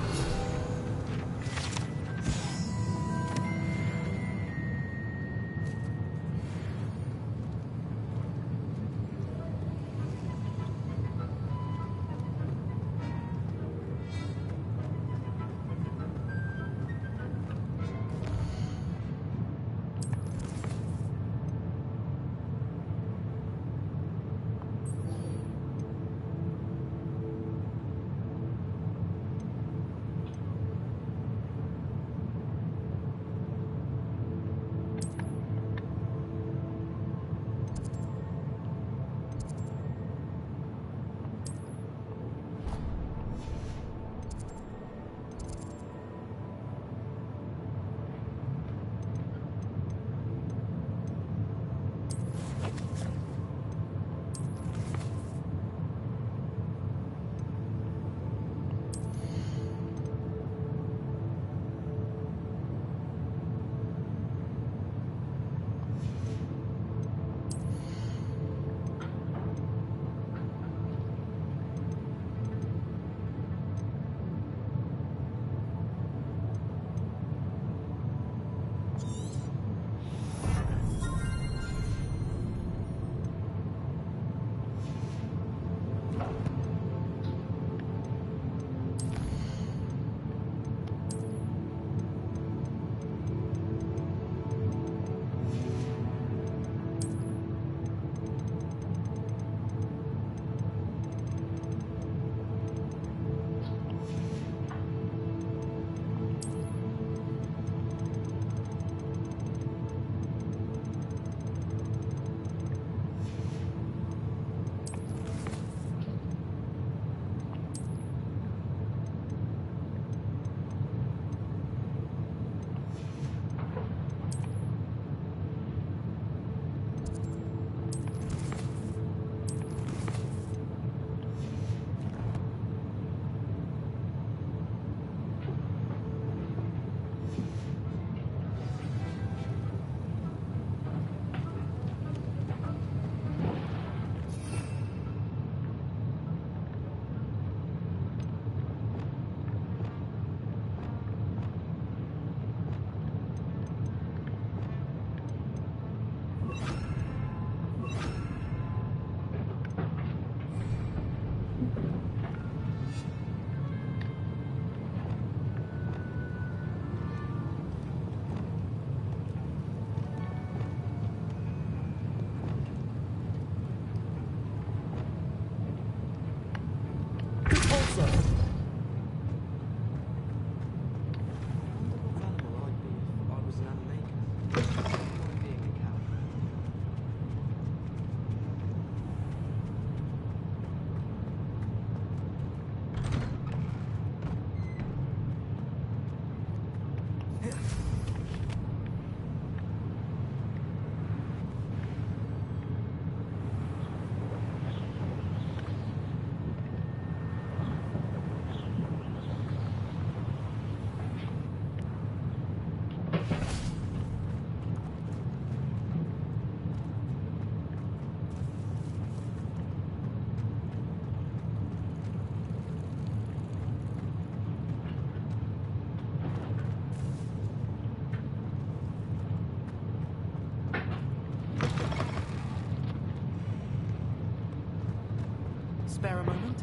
Spare a moment?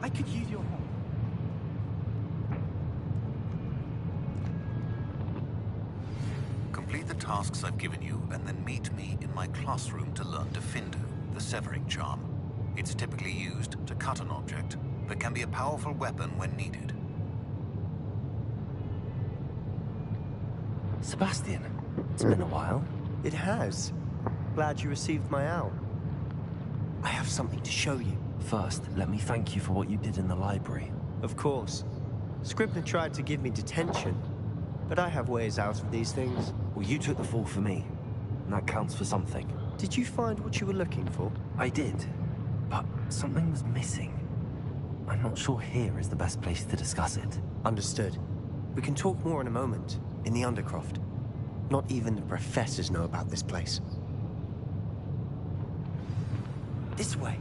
I could use your help. Complete the tasks I've given you, and then meet me in my classroom to learn Defindo, the severing charm. It's typically used to cut an object, but can be a powerful weapon when needed. Sebastian, it's been a while. It has. Glad you received my owl. I have something to show you. First, let me thank you for what you did in the library. Of course. Scribner tried to give me detention, but I have ways out of these things. Well, you took the fall for me, and that counts for something. Did you find what you were looking for? I did, but something was missing. I'm not sure here is the best place to discuss it. Understood. We can talk more in a moment, in the Undercroft. Not even the professors know about this place. This way.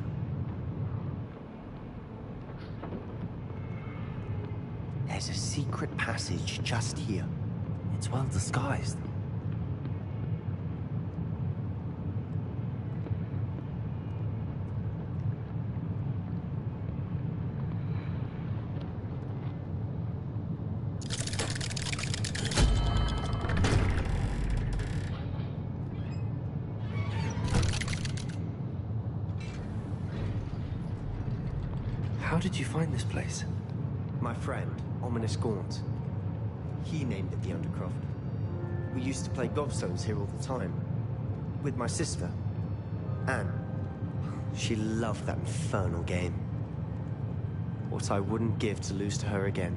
There's a secret passage just here. It's well disguised. How did you find this place? My friend, Ominous Gaunt. He named it the Undercroft. We used to play gobstones here all the time. With my sister, Anne. She loved that infernal game. What I wouldn't give to lose to her again.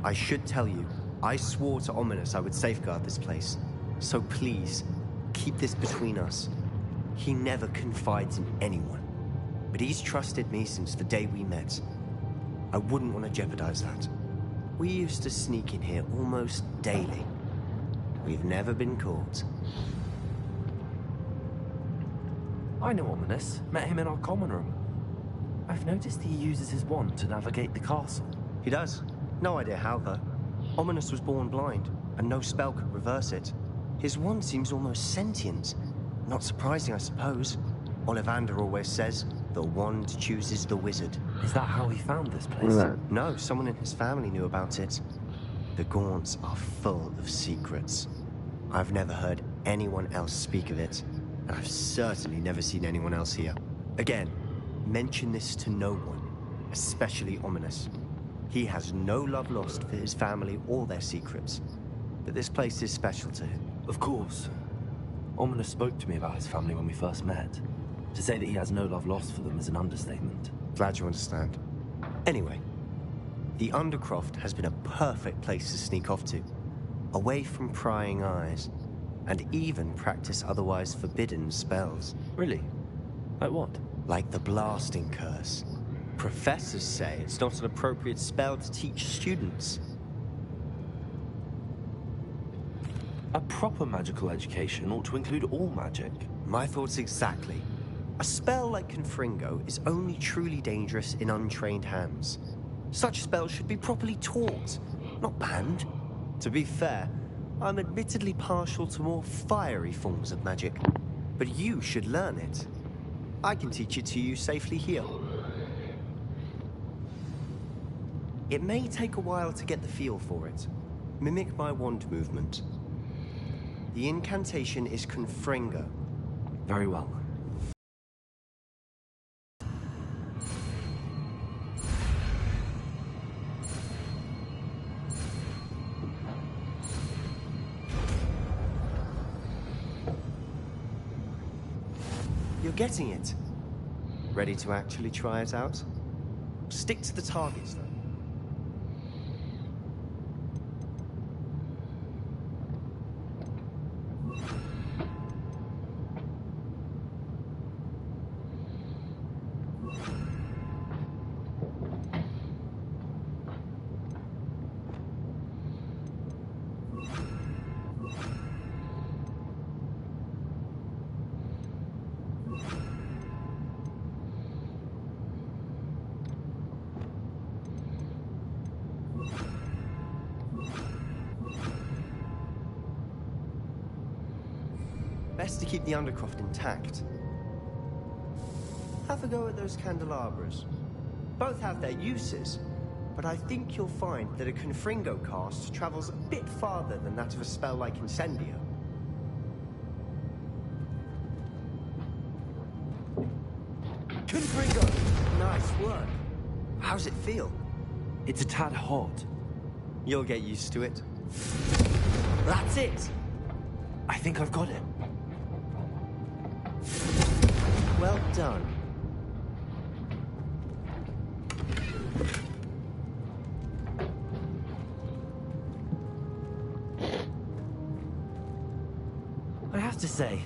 I should tell you, I swore to Ominous I would safeguard this place. So please, keep this between us. He never confides in anyone. But he's trusted me since the day we met. I wouldn't want to jeopardize that. We used to sneak in here almost daily. We've never been caught. I know Ominous. Met him in our common room. I've noticed he uses his wand to navigate the castle. He does. No idea how, though. Ominous was born blind, and no spell could reverse it. His wand seems almost sentient. Not surprising, I suppose. Ollivander always says, the wand chooses the wizard. Is that how he found this place? No, someone in his family knew about it. The Gaunts are full of secrets. I've never heard anyone else speak of it, and I've certainly never seen anyone else here. Again, mention this to no one, especially Ominous. He has no love lost for his family or their secrets, but this place is special to him. Of course. Ominous spoke to me about his family when we first met. To say that he has no love lost for them is an understatement. Glad you understand. Anyway, the Undercroft has been a perfect place to sneak off to, away from prying eyes, and even practice otherwise forbidden spells. Really? Like what? Like the blasting curse. Professors say it's not an appropriate spell to teach students. A proper magical education ought to include all magic. My thoughts exactly. A spell like Confringo is only truly dangerous in untrained hands. Such spells should be properly taught, not banned. To be fair, I'm admittedly partial to more fiery forms of magic, but you should learn it. I can teach it to you safely here. It may take a while to get the feel for it. Mimic my wand movement. The incantation is Confringo. Very well. You're getting it. Ready to actually try it out? Stick to the targets, though. Best to keep the Undercroft intact. Have a go at those candelabras. Both have their uses, but I think you'll find that a Confringo cast travels a bit farther than that of a spell like Incendio. Confringo! Nice work. How's it feel? It's a tad hot. You'll get used to it. That's it! I think I've got it. Well done. to say,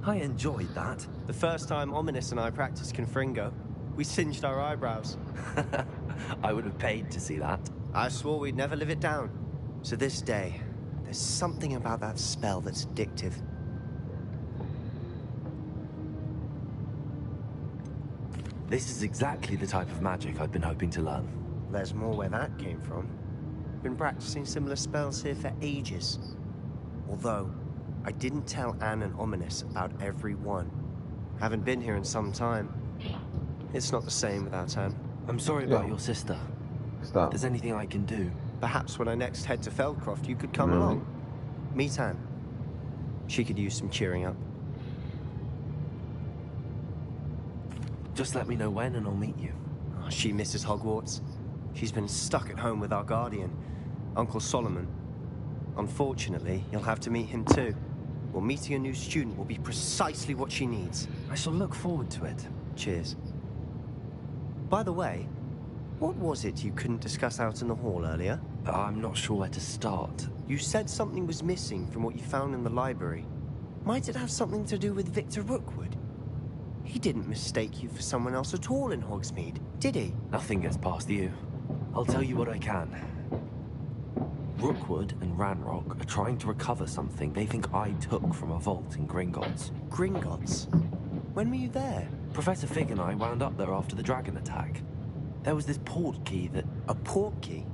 I enjoyed that. The first time Ominous and I practiced Confringo, we singed our eyebrows. I would have paid to see that. I swore we'd never live it down. To this day, there's something about that spell that's addictive. This is exactly the type of magic I've been hoping to learn. There's more where that came from. Been practicing similar spells here for ages. Although, I didn't tell Anne and Ominous about every one. Haven't been here in some time. It's not the same without Anne. I'm sorry about your sister. If there's anything I can do. Perhaps when I next head to Feldcroft, you could come along. Meet Anne. She could use some cheering up. Just let me know when and I'll meet you. Oh, she misses Hogwarts. She's been stuck at home with our guardian, Uncle Solomon. Unfortunately, you'll have to meet him too. Well, meeting a new student will be precisely what she needs. I shall look forward to it. Cheers. By the way, what was it you couldn't discuss out in the hall earlier? I'm not sure where to start. You said something was missing from what you found in the library. Might it have something to do with Victor Rookwood? He didn't mistake you for someone else at all in Hogsmeade, did he? Nothing gets past you. I'll tell you what I can. Rookwood and Ranrock are trying to recover something they think I took from a vault in Gringotts. Gringotts? When were you there? Professor Fig and I wound up there after the dragon attack. There was this port key that... A port key?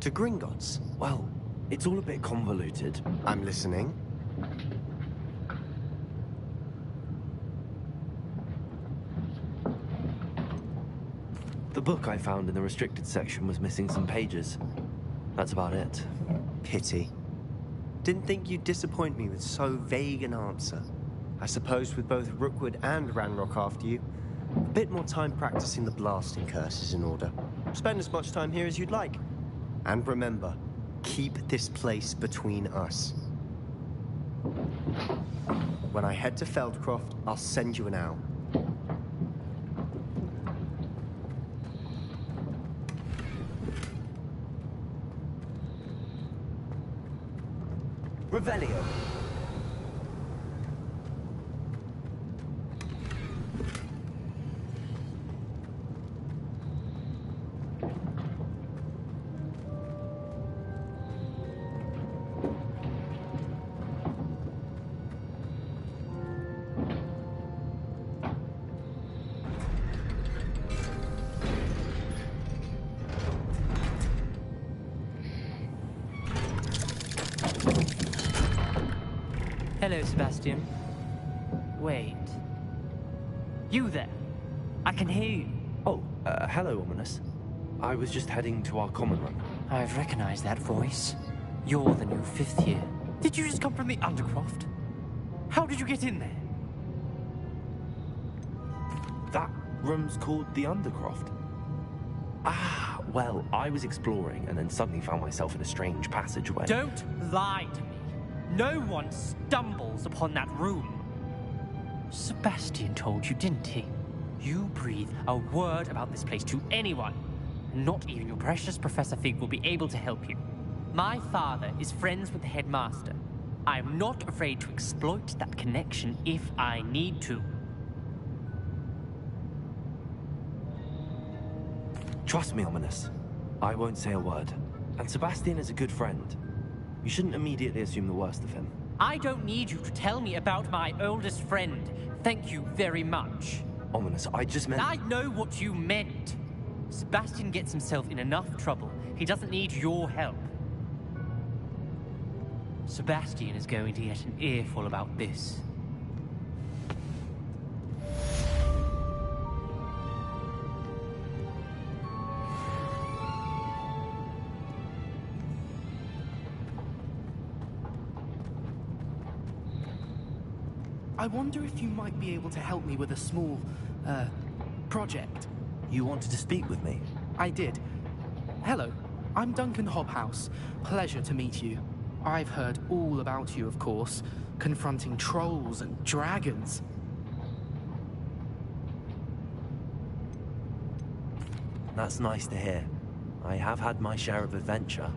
To Gringotts? Well, it's all a bit convoluted. I'm listening. The book I found in the restricted section was missing some pages. That's about it. Pity. Didn't think you'd disappoint me with so vague an answer. I suppose with both Rookwood and Ranrock after you, a bit more time practicing the blasting curse is in order. Spend as much time here as you'd like. And remember, keep this place between us. When I head to Feldcroft, I'll send you an owl. Revelio. Hello, Sebastian. Wait. You there? I can hear you. Oh, hello, Ominous. I was just heading to our common room. I've recognized that voice. You're the new 5th year. Did you just come from the Undercroft? How did you get in there? That room's called the Undercroft. Ah, well, I was exploring and then suddenly found myself in a strange passageway. Don't lie to me. No one stumbles upon that room. Sebastian told you, didn't he? You breathe a word about this place to anyone. Not even your precious Professor Fig will be able to help you. My father is friends with the headmaster. I am not afraid to exploit that connection if I need to. Trust me, Ominous. I won't say a word. And Sebastian is a good friend. You shouldn't immediately assume the worst of him. I don't need you to tell me about my oldest friend. Thank you very much. Ominous, I just meant... I know what you meant. Sebastian gets himself in enough trouble. He doesn't need your help. Sebastian is going to get an earful about this. I wonder if you might be able to help me with a small, project. You wanted to speak with me? I did. Hello, I'm Duncan Hobhouse. Pleasure to meet you. I've heard all about you, of course, confronting trolls and dragons. That's nice to hear. I have had my share of adventure.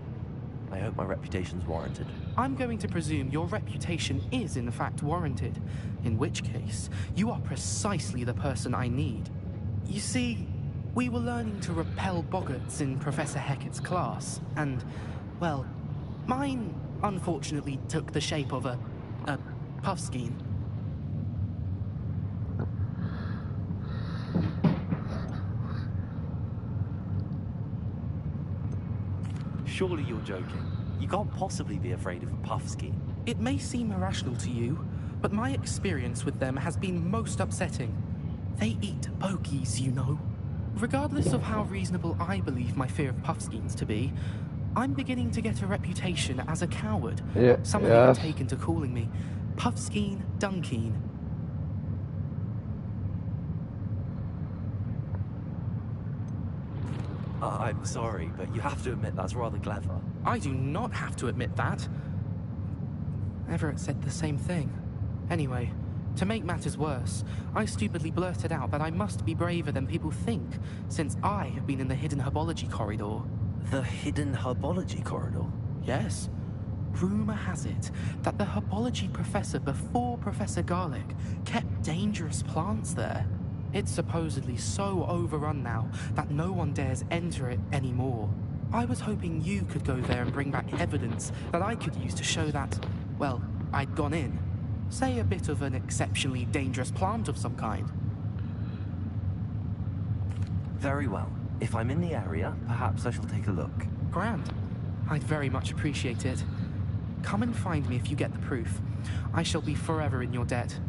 I hope my reputation's warranted. I'm going to presume your reputation is in fact warranted, in which case, you are precisely the person I need. You see, we were learning to repel boggarts in Professor Hecat's class, and, well, mine unfortunately took the shape of a puffskein. Surely you're joking. You can't possibly be afraid of a puffskein. It may seem irrational to you, but my experience with them has been most upsetting. They eat bogies, you know. Regardless of how reasonable I believe my fear of puffskeins to be, I'm beginning to get a reputation as a coward. Some have even taken to calling me Puffskeen Dunkeen. I'm sorry, but you have to admit that's rather clever. I do not have to admit that. Everett said the same thing. Anyway, to make matters worse, I stupidly blurted out that I must be braver than people think, since I have been in the hidden herbology corridor. The hidden herbology corridor? Yes. Rumor has it that the herbology professor before Professor Garlic kept dangerous plants there. It's supposedly so overrun now that no one dares enter it anymore. I was hoping you could go there and bring back evidence that I could use to show that, well, I'd gone in. Say a bit of an exceptionally dangerous plant of some kind. Very well. If I'm in the area, perhaps I shall take a look. Grand. I'd very much appreciate it. Come and find me if you get the proof. I shall be forever in your debt.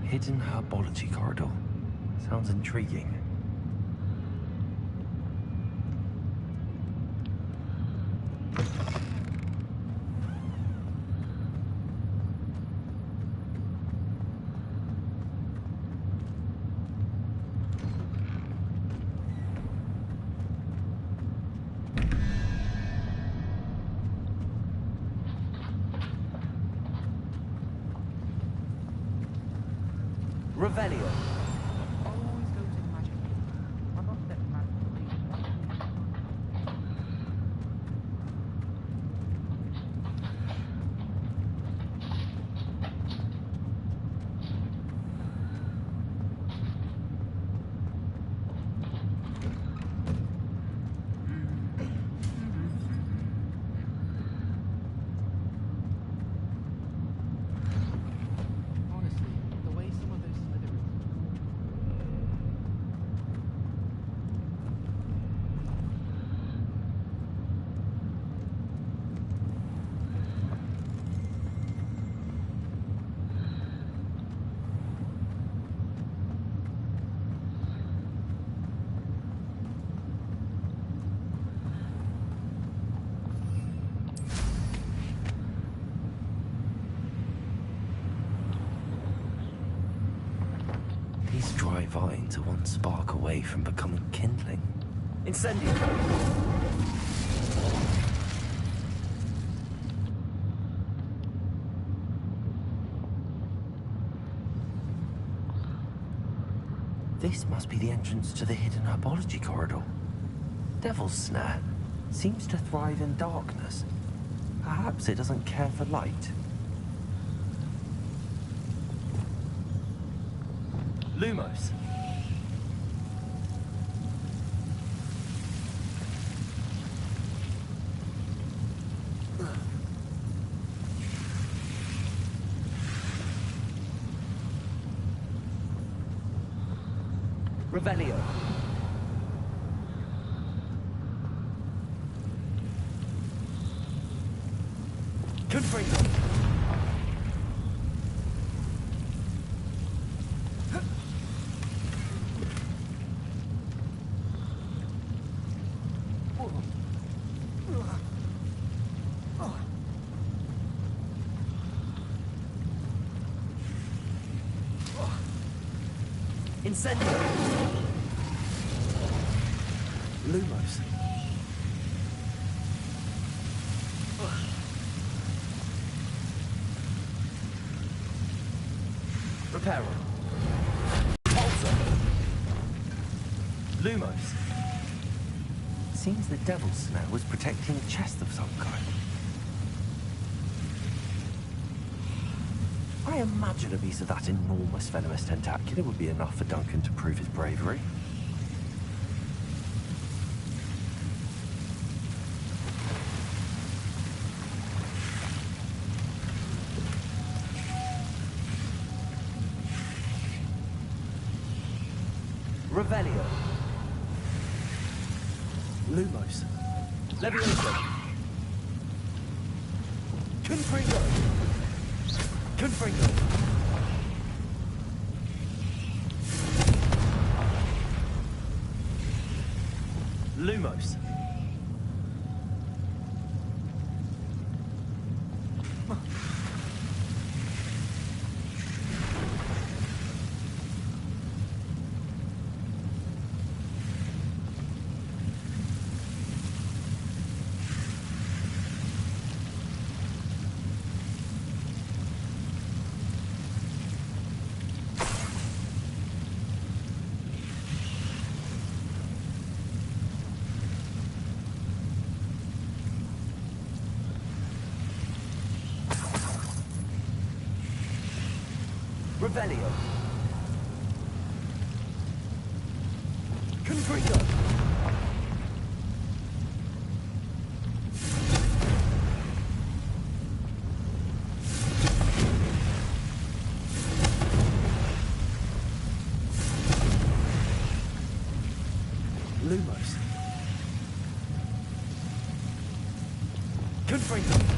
Hidden herbology corridor. Sounds intriguing. Revelio. These dry vines are one spark away from becoming kindling. Incendio. This must be the entrance to the hidden herbology corridor. Devil's snare. Seems to thrive in darkness. Perhaps it doesn't care for light. Lumos. Revelio. Confringo. Incendio. Lumos. Reparo. Lumos. Seems the devil's snare was protecting a chest of some kind. I imagine a piece of that enormous venomous tentacular would be enough for Duncan to prove his bravery. Revelio. Lumos. Levioso. Confringo. Confringo. Lumos. Revelio. Confringo. Lumos. Confringo.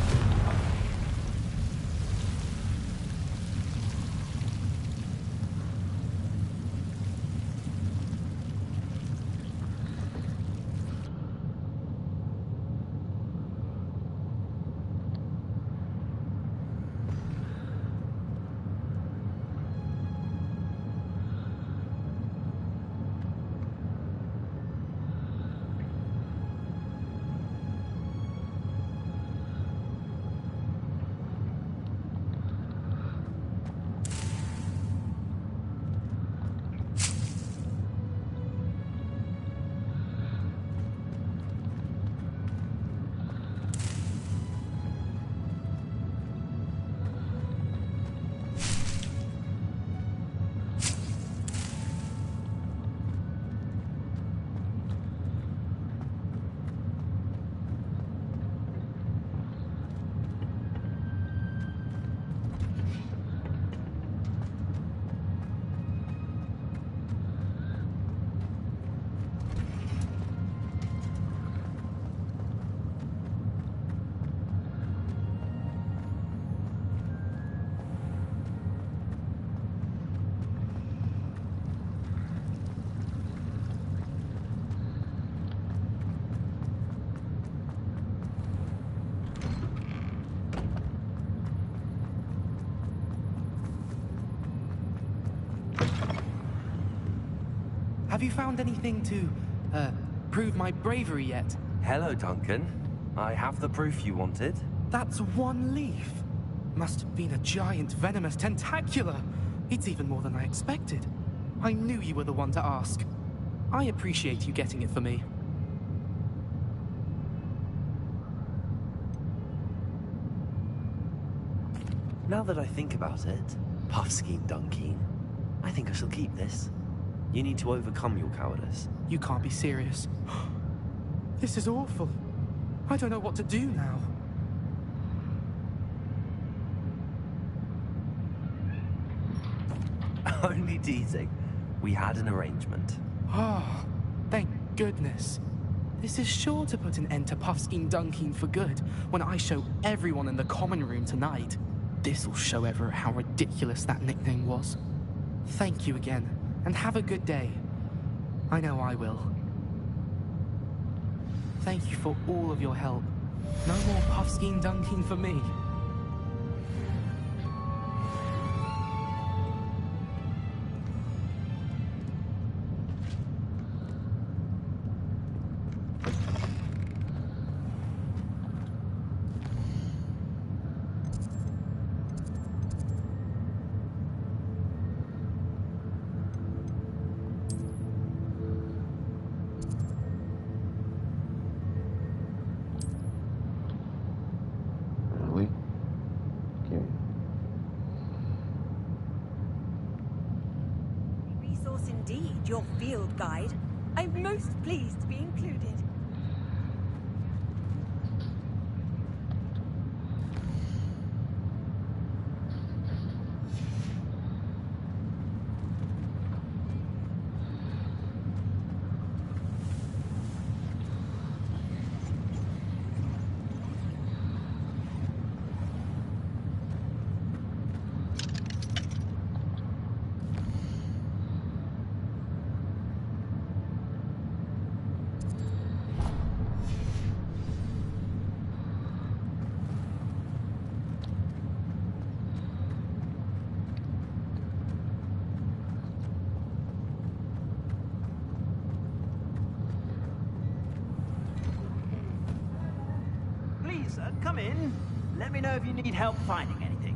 Have you found anything to, prove my bravery yet? Hello, Duncan. I have the proof you wanted. That's one leaf. Must have been a giant venomous tentacula. It's even more than I expected. I knew you were the one to ask. I appreciate you getting it for me. Now that I think about it, Puffskein Dunkeen, I think I shall keep this. You need to overcome your cowardice. You can't be serious. This is awful. I don't know what to do now. Only teasing. We had an arrangement. Oh, thank goodness. This is sure to put an end to Puffskein Dunkeen for good when I show everyone in the common room tonight. This'll show Everett how ridiculous that nickname was. Thank you again, and have a good day. I know I will. Thank you for all of your help. No more Puffskein Dunkeen for me. course indeed, your field guide. I'm most pleased to be included. Come in. Let me know if you need help finding anything.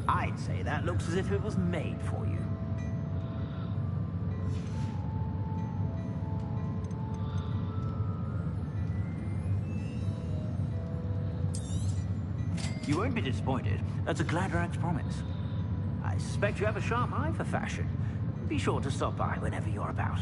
I'd say that looks as if it was made for you. You won't be disappointed. That's a Gladrag's promise. I suspect you have a sharp eye for fashion. Be sure to stop by whenever you're about.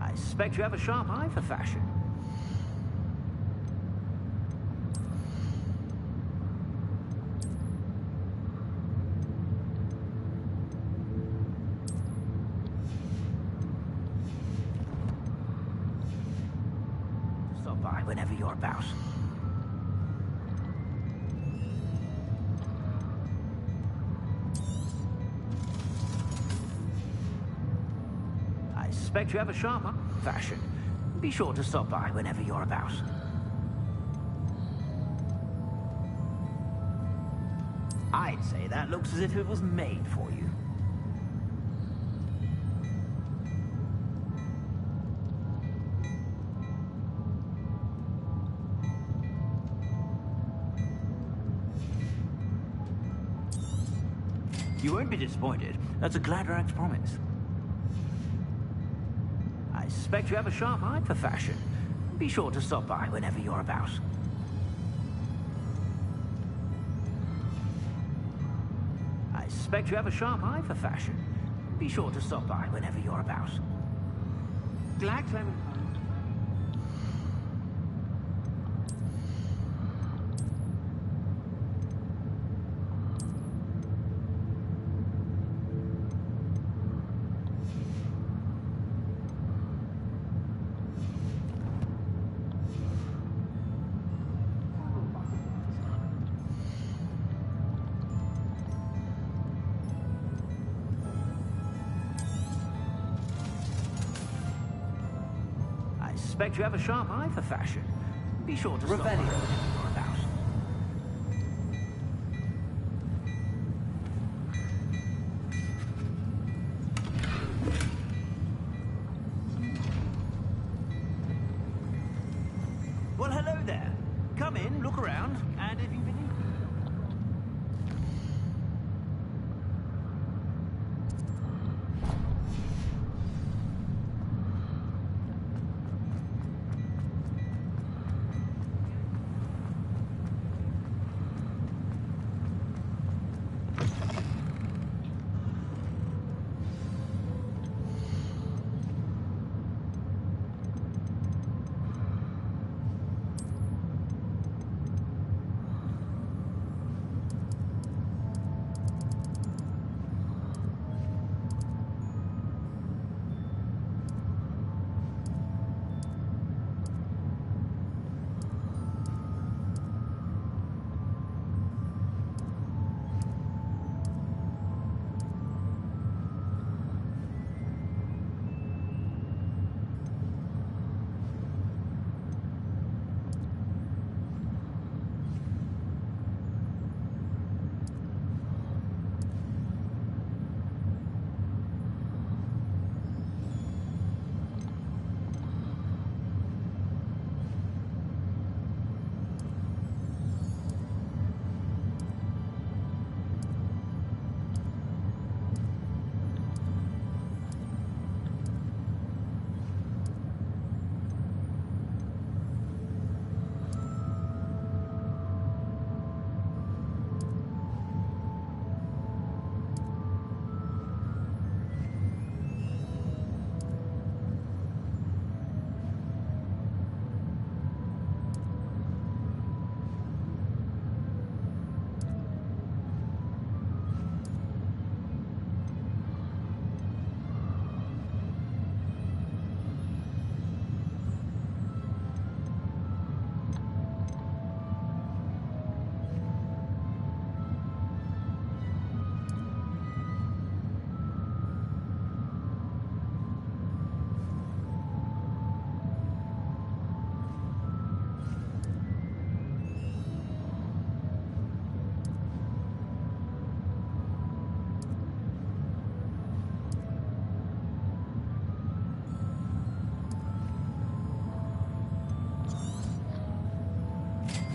I suspect you have a sharp eye for fashion. Stop by whenever you're about. I suspect you have a sharp eye for fashion. Be sure to stop by whenever you're about. I'd say that looks as if it was made for you. You won't be disappointed. That's a Gladrag's promise. I suspect you have a sharp eye for fashion. Be sure to stop by whenever you're about. I suspect you have a sharp eye for fashion. Be sure to stop by whenever you're about. Glad Clement. expect you have a sharp eye for fashion. Be sure to stop by Revelio. whenever you're about. Well, hello there. Come in, look around, and if you've been in...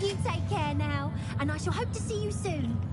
You take care now, and I shall hope to see you soon.